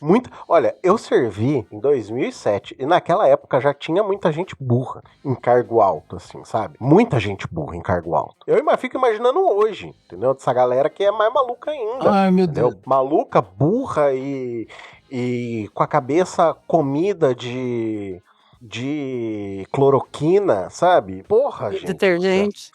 [SPEAKER 1] Olha, eu servi em 2007 e naquela época já tinha muita gente burra em cargo alto, assim, sabe? Muita gente burra em cargo alto. Eu fico imaginando hoje, entendeu? Dessa galera que é mais maluca ainda.
[SPEAKER 3] Ai, meu Deus.
[SPEAKER 1] Maluca, burra e com a cabeça comida de cloroquina, sabe? Porra, gente.
[SPEAKER 3] Detergente.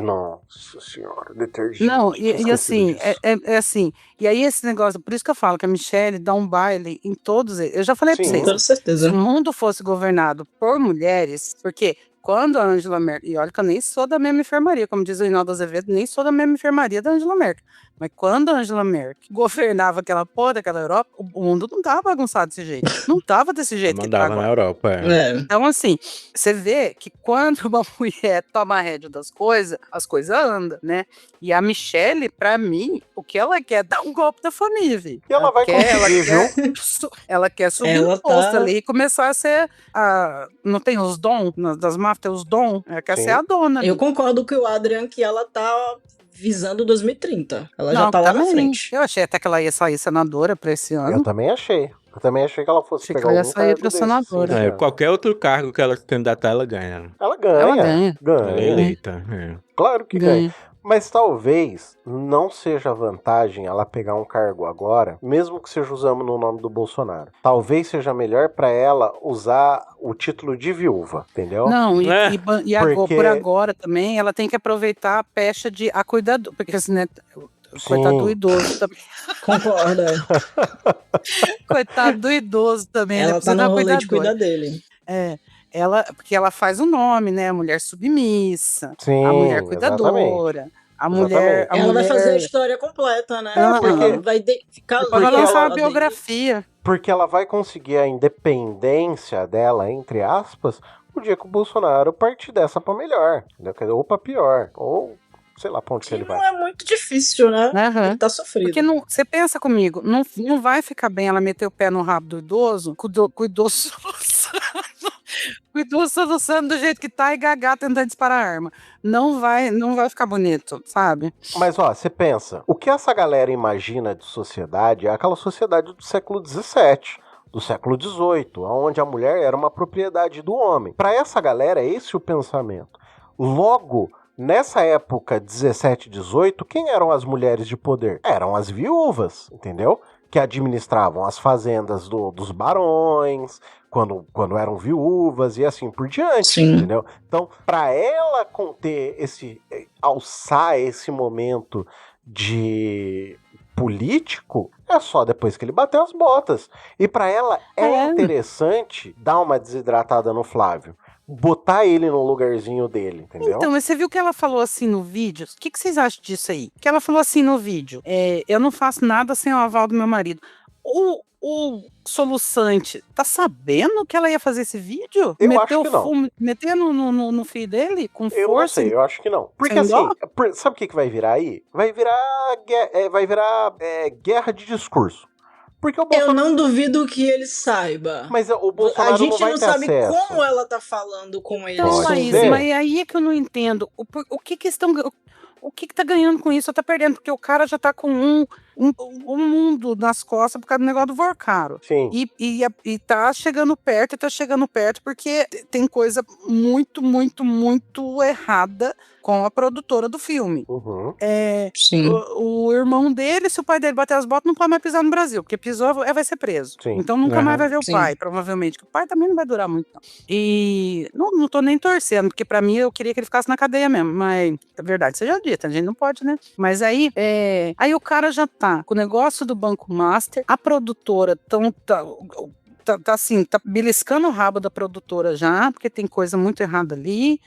[SPEAKER 1] Nossa senhora, detergente.
[SPEAKER 3] Não, e assim, é assim. E aí esse negócio, por isso que eu falo que a Michelle dá um baile em todos eles. Eu já falei pra vocês.
[SPEAKER 2] Com certeza.
[SPEAKER 3] Se o mundo fosse governado por mulheres, porque quando a Angela Merkel, e olha que eu nem sou da mesma enfermaria, como diz o Reinaldo Azevedo, nem sou da mesma enfermaria da Angela Merkel. Mas quando a Angela Merkel governava aquela porra daquela Europa, o mundo não tava bagunçado desse jeito. Não tava desse jeito que tá agora.
[SPEAKER 4] Na Europa,
[SPEAKER 3] Então, assim, você vê que quando uma mulher toma a rédea das coisas, as coisas andam, né? E a Michelle, pra mim, o que ela quer é dar um golpe da família, viu?
[SPEAKER 1] E ela vai conseguir, viu?
[SPEAKER 3] Ela quer subir o posto ali e começar a ser não tem os dons das máfias, tem os dons, ela quer ser a dona.
[SPEAKER 2] Eu concordo com o Adrian que ela tá visando 2030. Ela já tá lá na frente.
[SPEAKER 3] Eu achei até que ela ia sair senadora pra esse ano.
[SPEAKER 1] Eu também achei que ela fosse pegar algum
[SPEAKER 3] sair pra senadora.
[SPEAKER 4] Qualquer outro cargo que ela se candidatar, ela ganha.
[SPEAKER 1] Ela ganha.
[SPEAKER 4] Ela é eleita.
[SPEAKER 1] Claro que ganha. Mas talvez não seja vantagem ela pegar um cargo agora, mesmo que seja usando no nome do Bolsonaro. Talvez seja melhor pra ela usar o título de viúva, entendeu?
[SPEAKER 3] Não, por agora também, ela tem que aproveitar a pecha de a cuidador, porque assim, né, coitado do idoso também.
[SPEAKER 2] Concorda.
[SPEAKER 3] Coitado do idoso também.
[SPEAKER 2] Ela tá no rolê de cuidar dele.
[SPEAKER 3] Porque ela faz o nome, né? A mulher submissa,
[SPEAKER 1] sim,
[SPEAKER 3] a mulher cuidadora.
[SPEAKER 1] Exatamente.
[SPEAKER 2] Ela vai fazer a história completa, né?
[SPEAKER 1] Ela
[SPEAKER 2] vai ficar
[SPEAKER 3] ali. Vai lançar uma biografia.
[SPEAKER 1] Porque ela vai conseguir a independência dela, entre aspas, o dia que o Bolsonaro partir dessa pra melhor, entendeu? Ou pra pior, ou sei lá pra onde que ele vai.
[SPEAKER 2] Não é muito difícil, né? Ele tá sofrido.
[SPEAKER 3] Porque você pensa comigo, não vai ficar bem ela meter o pé no rabo do idoso, com o idoso o idoso soluçando do jeito que tá e Gagá tentando disparar a arma. Não vai ficar bonito, sabe?
[SPEAKER 1] Mas você pensa, o que essa galera imagina de sociedade é aquela sociedade do século XVII, do século XVIII, onde a mulher era uma propriedade do homem. Para essa galera, esse é o pensamento. Logo, nessa época 17, 18, quem eram as mulheres de poder? Eram as viúvas, entendeu? Que administravam as fazendas dos barões, quando eram viúvas e assim por diante,
[SPEAKER 2] sim,
[SPEAKER 1] entendeu? Então, para ela conter alçar esse momento de político, é só depois que ele bater as botas. E para ela é interessante dar uma desidratada no Flávio. Botar ele no lugarzinho dele, entendeu?
[SPEAKER 3] Então, mas você viu que ela falou assim no vídeo? O que vocês acham disso aí? Que ela falou assim no vídeo, eu não faço nada sem o aval do meu marido. O soluçante tá sabendo que ela ia fazer esse vídeo?
[SPEAKER 1] Eu acho que não.
[SPEAKER 3] Meter no feed dele com força?
[SPEAKER 1] Eu não sei, eu acho que não. Porque assim, sabe o que vai virar aí? Vai virar guerra de discurso. Porque o Bolsonaro...
[SPEAKER 2] Eu não duvido que ele saiba.
[SPEAKER 1] Mas o Bolsonaro
[SPEAKER 2] a gente
[SPEAKER 1] não vai
[SPEAKER 2] não
[SPEAKER 1] ter
[SPEAKER 2] sabe
[SPEAKER 1] acesso.
[SPEAKER 2] como ela tá falando com ele.
[SPEAKER 3] Então, mas aí é que eu não entendo. O que estão... O que tá ganhando com isso ou tá perdendo? Porque o cara já tá com um mundo nas costas por causa do negócio do Vorcaro.
[SPEAKER 1] Sim.
[SPEAKER 3] E tá chegando perto porque tem coisa muito, muito, muito errada com a produtora do filme.
[SPEAKER 1] Uhum.
[SPEAKER 2] Sim.
[SPEAKER 3] O irmão dele, se o pai dele bater as botas, não pode mais pisar no Brasil, porque pisou, vai ser preso.
[SPEAKER 1] Sim.
[SPEAKER 3] Então nunca mais vai ver o pai, provavelmente. O pai também não vai durar muito, não. E não tô nem torcendo, porque pra mim eu queria que ele ficasse na cadeia mesmo, mas a verdade seja dita, a gente não pode, né? Mas aí o cara já tá com o negócio do Banco Master, a produtora tá beliscando o rabo da produtora já, porque tem coisa muito errada ali.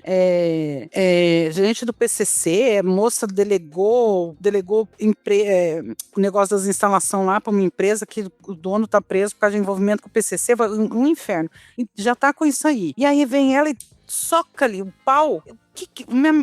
[SPEAKER 3] Gente do PCC, moça delegou o negócio das instalações lá para uma empresa que o dono tá preso por causa de envolvimento com o PCC, um inferno. E já tá com isso aí. E aí vem ela e soca ali o pau.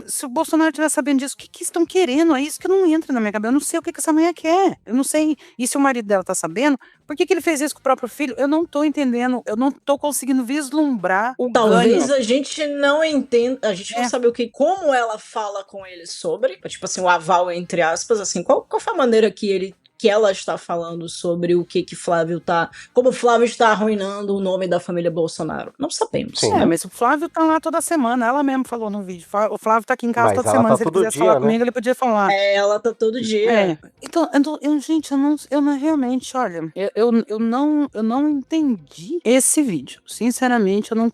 [SPEAKER 3] Se o Bolsonaro estiver sabendo disso, o que estão querendo? É isso que não entra na minha cabeça. Eu não sei o que essa mulher quer. Eu não sei. E se o marido dela tá sabendo, por que ele fez isso com o próprio filho? Eu não tô entendendo. Eu não tô conseguindo vislumbrar o
[SPEAKER 2] Talvez
[SPEAKER 3] ganho.
[SPEAKER 2] A gente não entenda. A gente não sabe como ela fala com ele sobre. Tipo assim, o aval, entre aspas. Assim, qual foi a maneira que ela está falando sobre o que Flávio tá... Como o Flávio está arruinando o nome da família Bolsonaro. Não sabemos.
[SPEAKER 3] Sim, mas o Flávio tá lá toda semana. Ela mesmo falou no vídeo. O Flávio tá aqui em casa toda semana. Se ele quisesse falar comigo, ele podia falar.
[SPEAKER 2] Ela tá todo dia.
[SPEAKER 3] Então, gente, eu não realmente, olha, eu não entendi esse vídeo. Sinceramente, eu não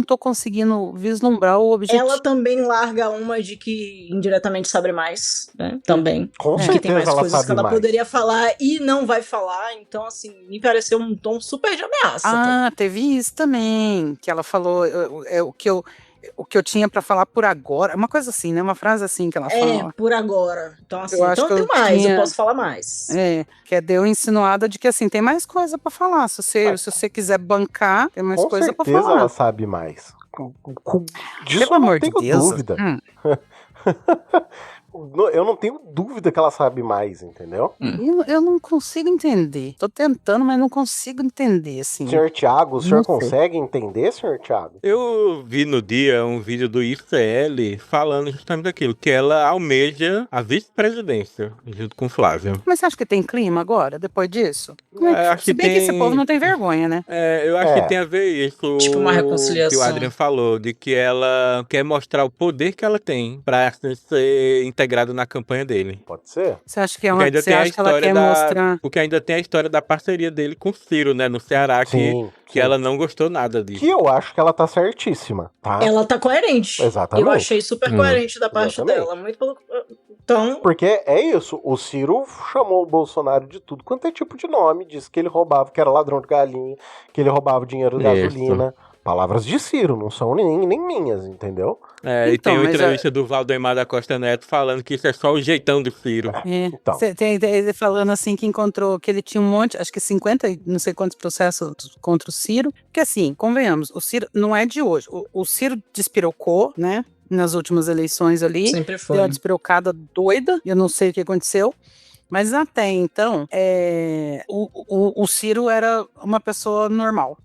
[SPEAKER 3] tô conseguindo vislumbrar o objetivo.
[SPEAKER 2] Ela também larga uma de que indiretamente sabe mais, né? Também.
[SPEAKER 1] Com certeza
[SPEAKER 2] que tem mais
[SPEAKER 1] ela
[SPEAKER 2] coisas
[SPEAKER 1] sabe
[SPEAKER 2] que ela
[SPEAKER 1] mais.
[SPEAKER 2] Poderia falar e não vai falar, então assim, me pareceu um tom super de ameaça.
[SPEAKER 3] Teve isso também, que ela falou, o que eu tinha pra falar por agora, uma coisa assim, né, uma frase assim que ela fala.
[SPEAKER 2] Por agora, então assim,
[SPEAKER 3] eu
[SPEAKER 2] tem mais, eu posso falar mais.
[SPEAKER 3] Que deu insinuada de que assim, tem mais coisa pra falar, se você quiser bancar, tem mais coisa pra falar.
[SPEAKER 1] Com certeza ela sabe mais.
[SPEAKER 3] Pelo amor de Deus.
[SPEAKER 1] Dúvida. Eu não tenho dúvida que ela sabe mais, entendeu?
[SPEAKER 3] Eu não consigo entender. Tô tentando, mas não consigo entender, assim.
[SPEAKER 1] Senhor Thiago, o senhor consegue entender, senhor Thiago?
[SPEAKER 4] Eu vi no dia um vídeo do ICL falando justamente daquilo, que ela almeja a vice-presidência, junto com Flávio.
[SPEAKER 3] Mas você acha que tem clima agora, depois disso?
[SPEAKER 4] Se bem
[SPEAKER 3] que esse povo não tem vergonha, né?
[SPEAKER 4] Eu acho que tem a ver isso.
[SPEAKER 2] Tipo uma reconciliação.
[SPEAKER 4] Que o Adrian falou, de que ela quer mostrar o poder que ela tem pra ser integrado na campanha dele.
[SPEAKER 1] Pode ser?
[SPEAKER 3] Você acha que você acha que ela quer mostrar?
[SPEAKER 4] Porque ainda tem a história da parceria dele com o Ciro, né, no Ceará, que ela não gostou nada disso.
[SPEAKER 1] Que eu acho que ela tá certíssima, tá?
[SPEAKER 2] Ela tá coerente.
[SPEAKER 1] Exatamente.
[SPEAKER 2] Eu achei super coerente da parte dela. Muito pelo... Então...
[SPEAKER 1] Porque é isso, o Ciro chamou o Bolsonaro de tudo quanto é tipo de nome, disse que ele roubava, que era ladrão de galinha, que ele roubava o dinheiro da gasolina. Palavras de Ciro, não são nem minhas, entendeu?
[SPEAKER 4] E tem uma entrevista do Valdemar da Costa Neto falando que isso é só o jeitão do Ciro.
[SPEAKER 1] Então.
[SPEAKER 3] Tem ele falando assim que encontrou que ele tinha um monte, acho que 50, não sei quantos processos contra o Ciro. Porque assim, convenhamos, o Ciro não é de hoje. O Ciro despirocou, né? Nas últimas eleições ali.
[SPEAKER 2] Sempre foi.
[SPEAKER 3] Deu uma despirocada doida, eu não sei o que aconteceu. Mas até então, o Ciro era uma pessoa normal.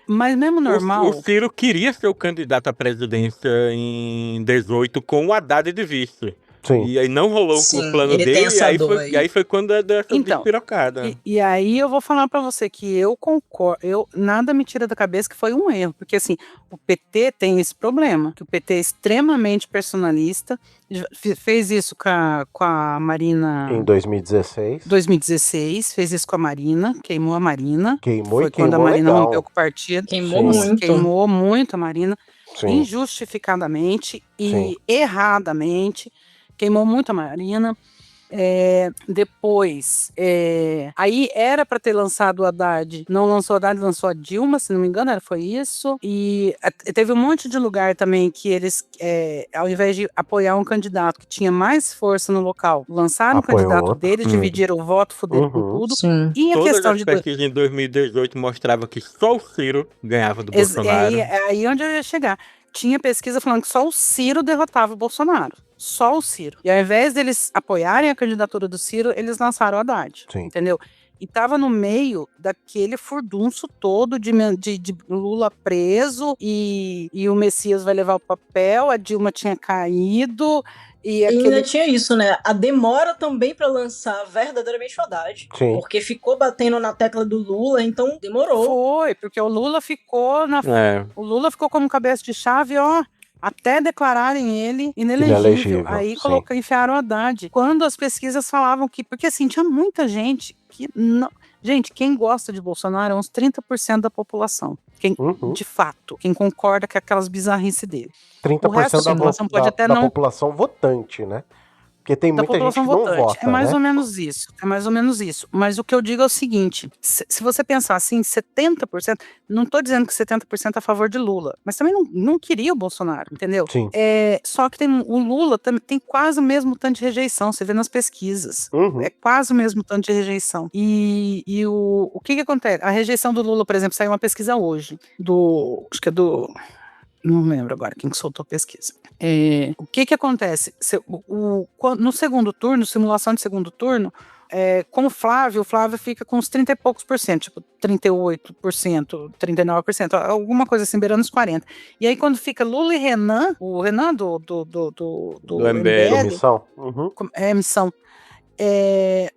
[SPEAKER 3] Mas mesmo normal...
[SPEAKER 4] O Ciro queria ser o candidato à presidência em 18 com o Haddad de vice.
[SPEAKER 1] Sim.
[SPEAKER 4] E aí não rolou o plano dele, e aí foi quando deu essa despirocada.
[SPEAKER 3] E aí eu vou falar pra você que eu concordo, nada me tira da cabeça que foi um erro, porque assim, o PT tem esse problema, que o PT é extremamente personalista, fez isso com a Marina...
[SPEAKER 1] Em 2016,
[SPEAKER 3] fez isso com a Marina, queimou a Marina.
[SPEAKER 1] Foi
[SPEAKER 3] quando a Marina rompeu com o partido.
[SPEAKER 2] Queimou
[SPEAKER 3] muito a Marina,
[SPEAKER 1] Sim.
[SPEAKER 3] injustificadamente e erradamente. Queimou muito a Marina. Depois, aí era para ter lançado o Haddad, não lançou o Haddad, lançou a Dilma, se não me engano, foi isso. E teve um monte de lugar também que eles, ao invés de apoiar um candidato que tinha mais força no local, lançaram o candidato deles, dividiram o voto, fuderam com tudo.
[SPEAKER 2] Sim.
[SPEAKER 3] E a questão
[SPEAKER 4] as pesquisas em 2018 mostrava que só o Ciro ganhava do Bolsonaro.
[SPEAKER 3] Aí onde eu ia chegar. Tinha pesquisa falando que só o Ciro derrotava o Bolsonaro. Só o Ciro. E ao invés deles apoiarem a candidatura do Ciro, eles lançaram o Haddad. Sim. Entendeu? E tava no meio daquele furdunço todo de Lula preso e o Messias vai levar o papel, a Dilma tinha caído. E
[SPEAKER 2] ainda tinha isso, né? A demora também pra lançar verdadeiramente o Haddad. Sim. Porque ficou batendo na tecla do Lula, então demorou.
[SPEAKER 3] Foi, porque o Lula ficou o Lula ficou como cabeça de chave, ó, até declararem ele inelegível. Aí enfiaram o Haddad. Quando as pesquisas falavam que... Porque assim, tinha muita gente que não... Gente, quem gosta de Bolsonaro é uns 30% da população. De fato, quem concorda com aquelas bizarrices dele.
[SPEAKER 1] 30% da população votante, né? Porque tem muita gente que não vota,
[SPEAKER 3] É mais ou menos isso. É mais ou menos isso. Mas o que eu digo é o seguinte, se você pensar assim, 70%, não estou dizendo que 70% é a favor de Lula, mas também não queria o Bolsonaro, entendeu?
[SPEAKER 1] Sim.
[SPEAKER 3] Só que o Lula tem quase o mesmo tanto de rejeição, você vê nas pesquisas. É quase o mesmo tanto de rejeição. E o que acontece? A rejeição do Lula, por exemplo, saiu uma pesquisa hoje, acho que é do... Não lembro agora quem que soltou a pesquisa. O que acontece? No segundo turno, simulação de segundo turno, com o Flávio fica com uns 30 e poucos por cento, tipo 38%, 39%, alguma coisa assim, beirando os 40%. E aí quando fica Lula e Renan, o Renan do
[SPEAKER 4] MBL.
[SPEAKER 3] Missão.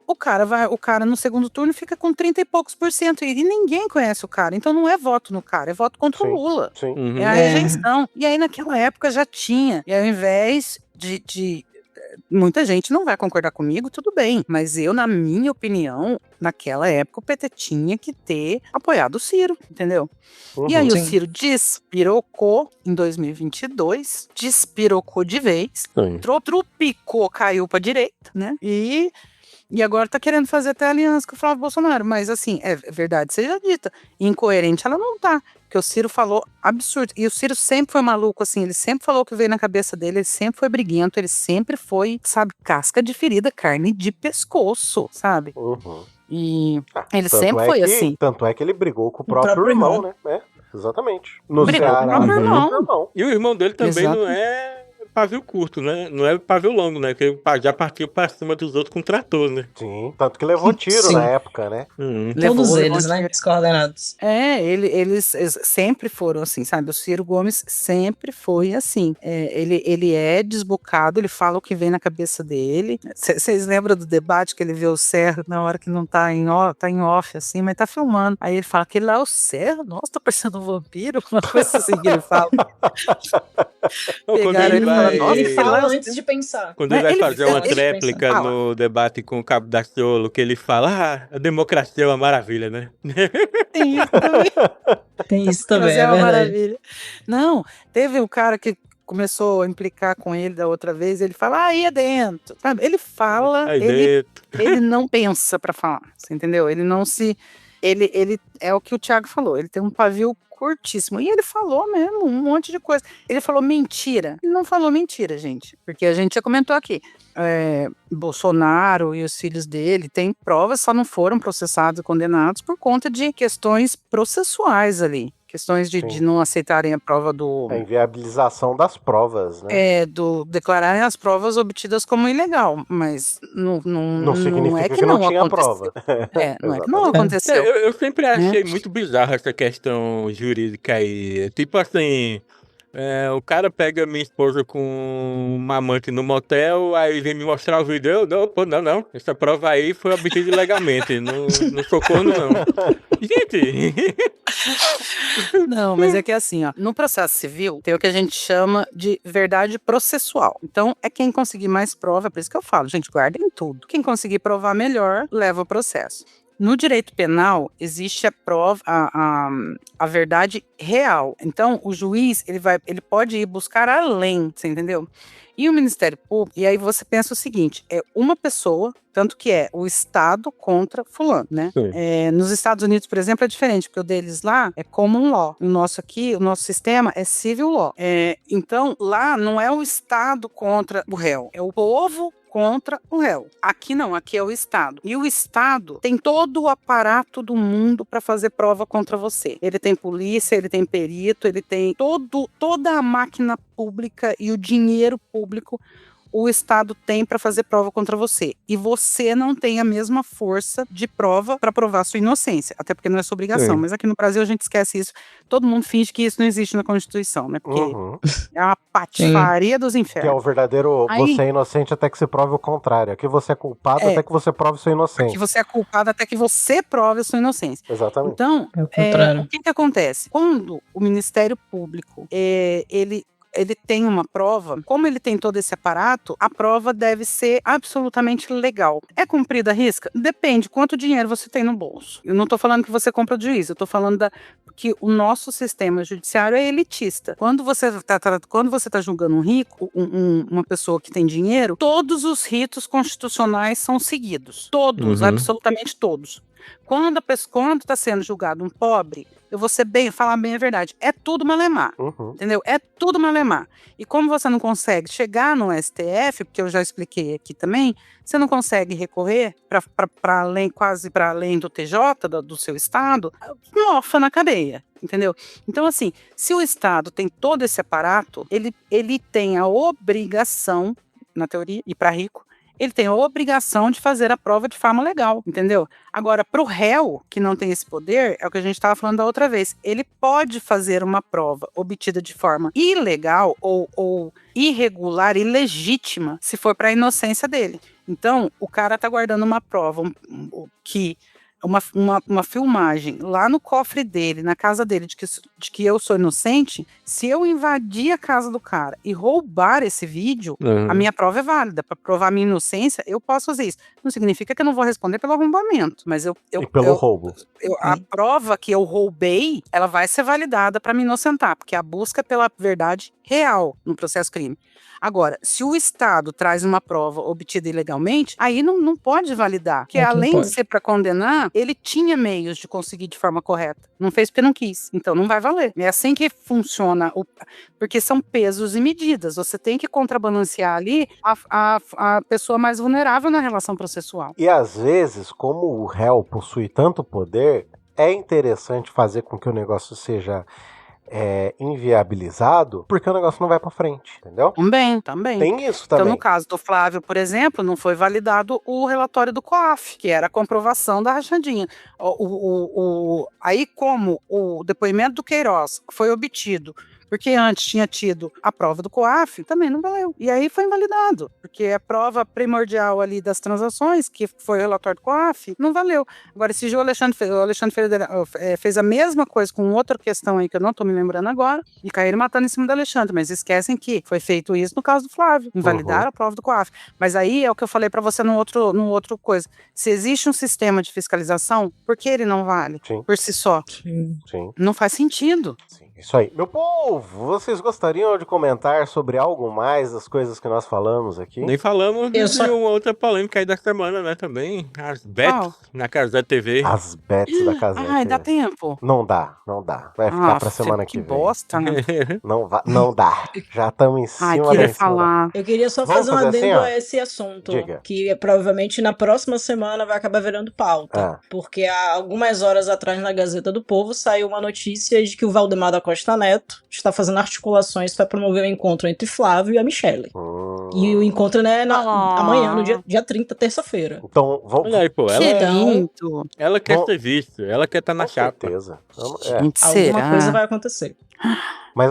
[SPEAKER 3] O cara no segundo turno fica com 30 e poucos por cento e ninguém conhece o cara, então não é voto no cara, é voto contra o Lula.
[SPEAKER 1] Sim.
[SPEAKER 3] É a rejeição. E aí naquela época já tinha, e ao invés de muita gente não vai concordar comigo, tudo bem, mas eu, na minha opinião, naquela época o PT tinha que ter apoiado o Ciro, entendeu? E aí o Ciro despirocou em 2022, despirocou de vez, trupicou, caiu pra direita, né? E agora tá querendo fazer até aliança com o Flávio Bolsonaro, mas assim, é verdade seja dita, incoerente ela não tá, porque o Ciro falou absurdo, e o Ciro sempre foi maluco, assim, ele sempre falou o que veio na cabeça dele, ele sempre foi briguento, ele sempre foi, sabe, casca de ferida, carne de pescoço, sabe? E ele sempre foi assim.
[SPEAKER 1] Tanto é que ele brigou com o próprio irmão, né? Exatamente.
[SPEAKER 3] Brigou com o próprio irmão.
[SPEAKER 4] E o irmão dele também não é pavio curto, né? Não é pavio longo, né? Porque já partiu pra cima dos outros com trator, né?
[SPEAKER 1] Sim, tanto que levou tiro na época, né?
[SPEAKER 2] Todos eles, né? Descoordenados.
[SPEAKER 3] Eles sempre foram assim, sabe? O Ciro Gomes sempre foi assim. Ele é desbocado, ele fala o que vem na cabeça dele. Vocês lembram do debate que ele vê o Serra na hora que não tá em off, assim, mas tá filmando. Aí ele fala que ele lá é o Serra, nossa, tô parecendo um vampiro, uma coisa assim que ele fala.
[SPEAKER 4] Pegaram ele
[SPEAKER 2] ele fala antes de pensar.
[SPEAKER 4] Quando ele vai fazer uma tréplica no debate com o Cabo Daciolo, que ele fala, a democracia é uma maravilha, né?
[SPEAKER 3] Tem isso também.
[SPEAKER 2] Tem isso também,
[SPEAKER 3] é uma maravilha. Não, teve um cara que começou a implicar com ele da outra vez, ele fala, aí é dentro. Sabe? Ele fala, ele não pensa pra falar, você entendeu? Ele não se... Ele é o que o Thiago falou, ele tem um pavio curtíssimo. E ele falou mesmo um monte de coisa. Ele falou mentira. Ele não falou mentira, gente. Porque a gente já comentou aqui. Bolsonaro e os filhos dele têm provas, só não foram processados e condenados por conta de questões processuais ali. Questões de não aceitarem a prova do...
[SPEAKER 1] A inviabilização das provas, né?
[SPEAKER 3] Declararem as provas obtidas como ilegal, mas não
[SPEAKER 1] significa
[SPEAKER 3] é
[SPEAKER 1] que não tinha prova.
[SPEAKER 3] Não é que não aconteceu.
[SPEAKER 4] Eu sempre achei muito bizarro essa questão jurídica aí. Tipo assim... o cara pega minha esposa com uma amante no motel, aí vem me mostrar o vídeo. Não. Essa prova aí foi obtida ilegalmente. Não sou corno, não. Gente!
[SPEAKER 3] Não, mas é que assim, ó, no processo civil tem o que a gente chama de verdade processual. Então, é quem conseguir mais prova, por isso que eu falo, gente, guardem tudo. Quem conseguir provar melhor, leva o processo. No direito penal, existe a prova, a verdade real. Então, o juiz, ele pode ir buscar além, você entendeu? E o Ministério Público, e aí você pensa o seguinte, é uma pessoa, tanto que é o Estado contra fulano, né? Nos Estados Unidos, por exemplo, é diferente, porque o deles lá é common law. O nosso aqui, o nosso sistema é civil law. Então, lá não é o Estado contra o réu, é o povo contra o réu. Aqui não, aqui é o Estado. E o Estado tem todo o aparato do mundo para fazer prova contra você. Ele tem polícia, ele tem perito, ele tem toda a máquina pública e o dinheiro público o Estado tem para fazer prova contra você. E você não tem a mesma força de prova para provar sua inocência. Até porque não é sua obrigação. Mas aqui no Brasil a gente esquece isso. Todo mundo finge que isso não existe na Constituição, né? Porque é uma patifaria dos infernos.
[SPEAKER 1] Que é o verdadeiro você é inocente até que você prove o contrário. Aqui você é culpado até que você prove sua inocência.
[SPEAKER 3] Aqui você é culpado até que você prove a sua inocência.
[SPEAKER 1] Exatamente.
[SPEAKER 3] Então, o que acontece? Quando o Ministério Público, ele tem uma prova, como ele tem todo esse aparato, a prova deve ser absolutamente legal. É cumprida a risca? Depende quanto dinheiro você tem no bolso. Eu não estou falando que você compra o juiz, eu estou falando que o nosso sistema judiciário é elitista. Quando você está julgando um rico, uma pessoa que tem dinheiro, todos os ritos constitucionais são seguidos. Todos, absolutamente todos. Quando está sendo julgado um pobre, eu vou falar bem a verdade, é tudo malemar, entendeu? É tudo malemar. E como você não consegue chegar no STF, porque eu já expliquei aqui também, você não consegue recorrer para além, quase para além do TJ, do seu estado, mofa na cadeia, entendeu? Então, assim, se o Estado tem todo esse aparato, ele tem a obrigação, na teoria, e para rico, ele tem a obrigação de fazer a prova de forma legal, entendeu? Agora, para o réu, que não tem esse poder, é o que a gente estava falando da outra vez, ele pode fazer uma prova obtida de forma ilegal ou irregular, ilegítima, se for para a inocência dele. Então, o cara está guardando uma prova uma filmagem lá no cofre dele, na casa dele, de que eu sou inocente. Se eu invadir a casa do cara e roubar esse vídeo, a minha prova é válida. Para provar a minha inocência, eu posso fazer isso. Não significa que eu não vou responder pelo arrombamento, mas
[SPEAKER 1] roubo.
[SPEAKER 3] A prova que eu roubei, ela vai ser validada para me inocentar, porque a busca pela verdade real no processo crime. Agora, se o Estado traz uma prova obtida ilegalmente, aí não pode validar. Porque além de ser para condenar, ele tinha meios de conseguir de forma correta. Não fez porque não quis. Então não vai valer. É assim que funciona, porque são pesos e medidas. Você tem que contrabalancear ali a pessoa mais vulnerável na relação processual.
[SPEAKER 1] E às vezes, como o réu possui tanto poder, é interessante fazer com que o negócio seja inviabilizado, porque o negócio não vai pra frente, entendeu?
[SPEAKER 3] Também.
[SPEAKER 1] Tem isso também.
[SPEAKER 3] Então, no caso do Flávio, por exemplo, não foi validado o relatório do COAF, que era a comprovação da rachadinha. Aí, como o depoimento do Queiroz foi obtido porque antes tinha tido a prova do COAF, também não valeu. E aí foi invalidado, porque a prova primordial ali das transações, que foi o relatório do COAF, não valeu. Agora, esse o Alexandre fez a mesma coisa com outra questão aí, que eu não tô me lembrando agora, e caíram matando em cima do Alexandre, mas esquecem que foi feito isso no caso do Flávio, invalidaram a prova do COAF. Mas aí é o que eu falei pra você no outro coisa. Se existe um sistema de fiscalização, por que ele não vale?
[SPEAKER 1] Sim.
[SPEAKER 3] Por si só?
[SPEAKER 1] Sim.
[SPEAKER 3] Não faz sentido.
[SPEAKER 1] Sim. Isso aí. Meu povo, vocês gostariam de comentar sobre algo mais das coisas que nós falamos aqui?
[SPEAKER 4] Nem falamos de uma outra polêmica aí da semana, né, também. As bets na Casa da TV.
[SPEAKER 1] As bets da Casa da TV.
[SPEAKER 3] Dá tempo?
[SPEAKER 1] Não dá. Vai ficar pra semana que vem.
[SPEAKER 3] Que bosta, né?
[SPEAKER 1] Não dá. Já estamos em cima
[SPEAKER 3] da falar.
[SPEAKER 2] Eu queria só fazer um adendo a esse assunto.
[SPEAKER 1] Diga.
[SPEAKER 2] Que provavelmente na próxima semana vai acabar virando pauta. Porque há algumas horas atrás na Gazeta do Povo saiu uma notícia de que o Valdemar da Costa Neto está fazendo articulações para promover o encontro entre Flávio e a Michelle. E o encontro amanhã, no dia 30, terça-feira.
[SPEAKER 1] Então, vamos...
[SPEAKER 4] Olha aí, pô, ela quer ser vista, ela quer estar na chapa.
[SPEAKER 1] Com certeza.
[SPEAKER 2] Alguma coisa vai acontecer.
[SPEAKER 1] Mas,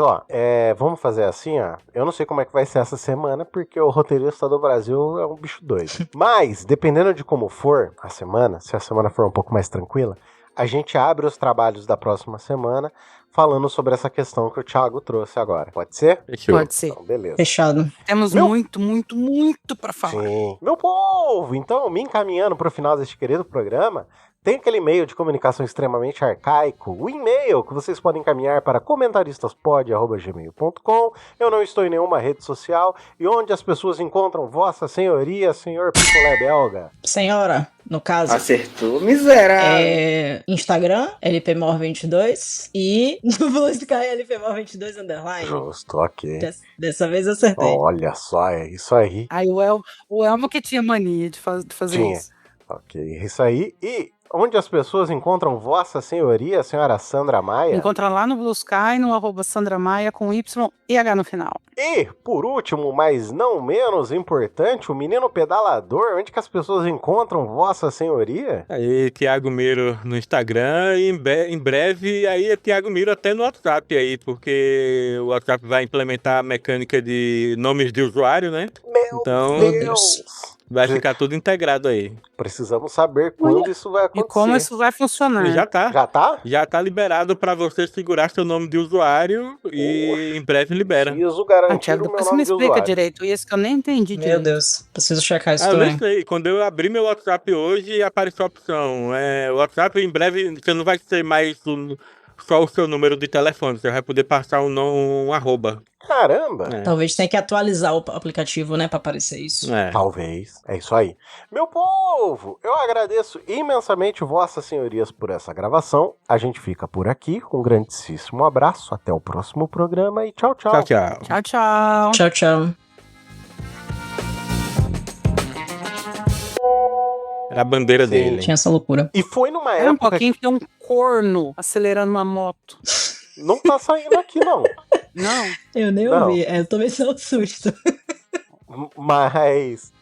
[SPEAKER 1] vamos fazer assim, eu não sei como é que vai ser essa semana, porque o roteirista do Brasil é um bicho doido. Mas, dependendo de como for a semana, se a semana for um pouco mais tranquila, a gente abre os trabalhos da próxima semana falando sobre essa questão que o Thiago trouxe agora. Pode ser?
[SPEAKER 3] Fechou. Pode ser.
[SPEAKER 1] Então, beleza.
[SPEAKER 2] Fechado.
[SPEAKER 3] Temos muito pra falar.
[SPEAKER 1] Sim. Meu povo, então, me encaminhando pro final deste querido programa, tem aquele e-mail de comunicação extremamente arcaico, o e-mail que vocês podem encaminhar para comentaristasPod@gmail.com. Eu não estou em nenhuma rede social. E onde as pessoas encontram Vossa Senhoria, senhor Picolé Belga?
[SPEAKER 2] Senhora, no caso.
[SPEAKER 5] Acertou, miserável.
[SPEAKER 2] Instagram, LPMor22 e no Blue Sky, LPMor22 underline.
[SPEAKER 1] Justo, ok.
[SPEAKER 2] Dessa vez eu acertei.
[SPEAKER 1] Olha só, é isso aí.
[SPEAKER 3] Aí o Elmo que tinha mania de fazer isso.
[SPEAKER 1] Ok, isso aí. E onde as pessoas encontram Vossa Senhoria, a senhora Sandra Maia?
[SPEAKER 3] Encontra lá no Blue Sky, no @Sandra Maia, com Y e H no final.
[SPEAKER 1] E, por último, mas não menos importante, o Menino Pedalador, onde que as pessoas encontram Vossa Senhoria?
[SPEAKER 4] Aí, Thiago Miro no Instagram e em breve aí é Thiago Miro até no WhatsApp aí, porque o WhatsApp vai implementar a mecânica de nomes de usuário, né?
[SPEAKER 1] Meu Deus!
[SPEAKER 4] Vai ficar tudo integrado aí.
[SPEAKER 1] Precisamos saber quando isso vai acontecer.
[SPEAKER 3] E como isso vai funcionar.
[SPEAKER 4] Já tá.
[SPEAKER 1] Já tá?
[SPEAKER 4] Já tá liberado pra você segurar seu nome de usuário e em breve libera.
[SPEAKER 1] Preciso garantir
[SPEAKER 3] Thiago,
[SPEAKER 1] o meu
[SPEAKER 3] depois
[SPEAKER 1] nome
[SPEAKER 3] me
[SPEAKER 1] de
[SPEAKER 3] explica
[SPEAKER 1] usuário.
[SPEAKER 3] direito isso que eu nem entendi direito.
[SPEAKER 2] Meu Deus, preciso checar isso
[SPEAKER 4] Eu
[SPEAKER 2] também.
[SPEAKER 4] não sei. Quando eu abri meu WhatsApp hoje, apareceu a opção. O WhatsApp, em breve, você não vai ser mais só o seu número de telefone. Você vai poder passar um arroba.
[SPEAKER 1] Caramba!
[SPEAKER 2] Talvez tenha que atualizar o aplicativo, né, pra aparecer isso.
[SPEAKER 1] Talvez. É isso aí. Meu povo, eu agradeço imensamente Vossas Senhorias por essa gravação. A gente fica por aqui. Um grandíssimo abraço. Até o próximo programa e tchau, tchau.
[SPEAKER 4] Tchau, tchau.
[SPEAKER 3] Tchau, tchau.
[SPEAKER 2] Tchau, tchau.
[SPEAKER 4] Era a bandeira dele.
[SPEAKER 2] Tinha essa loucura.
[SPEAKER 1] E foi numa
[SPEAKER 3] Era um
[SPEAKER 1] época
[SPEAKER 3] pouquinho que tem um corno acelerando uma moto.
[SPEAKER 1] Não tá saindo aqui, não.
[SPEAKER 3] Não.
[SPEAKER 2] Eu nem ouvi. Eu tomei só um susto.
[SPEAKER 1] Mas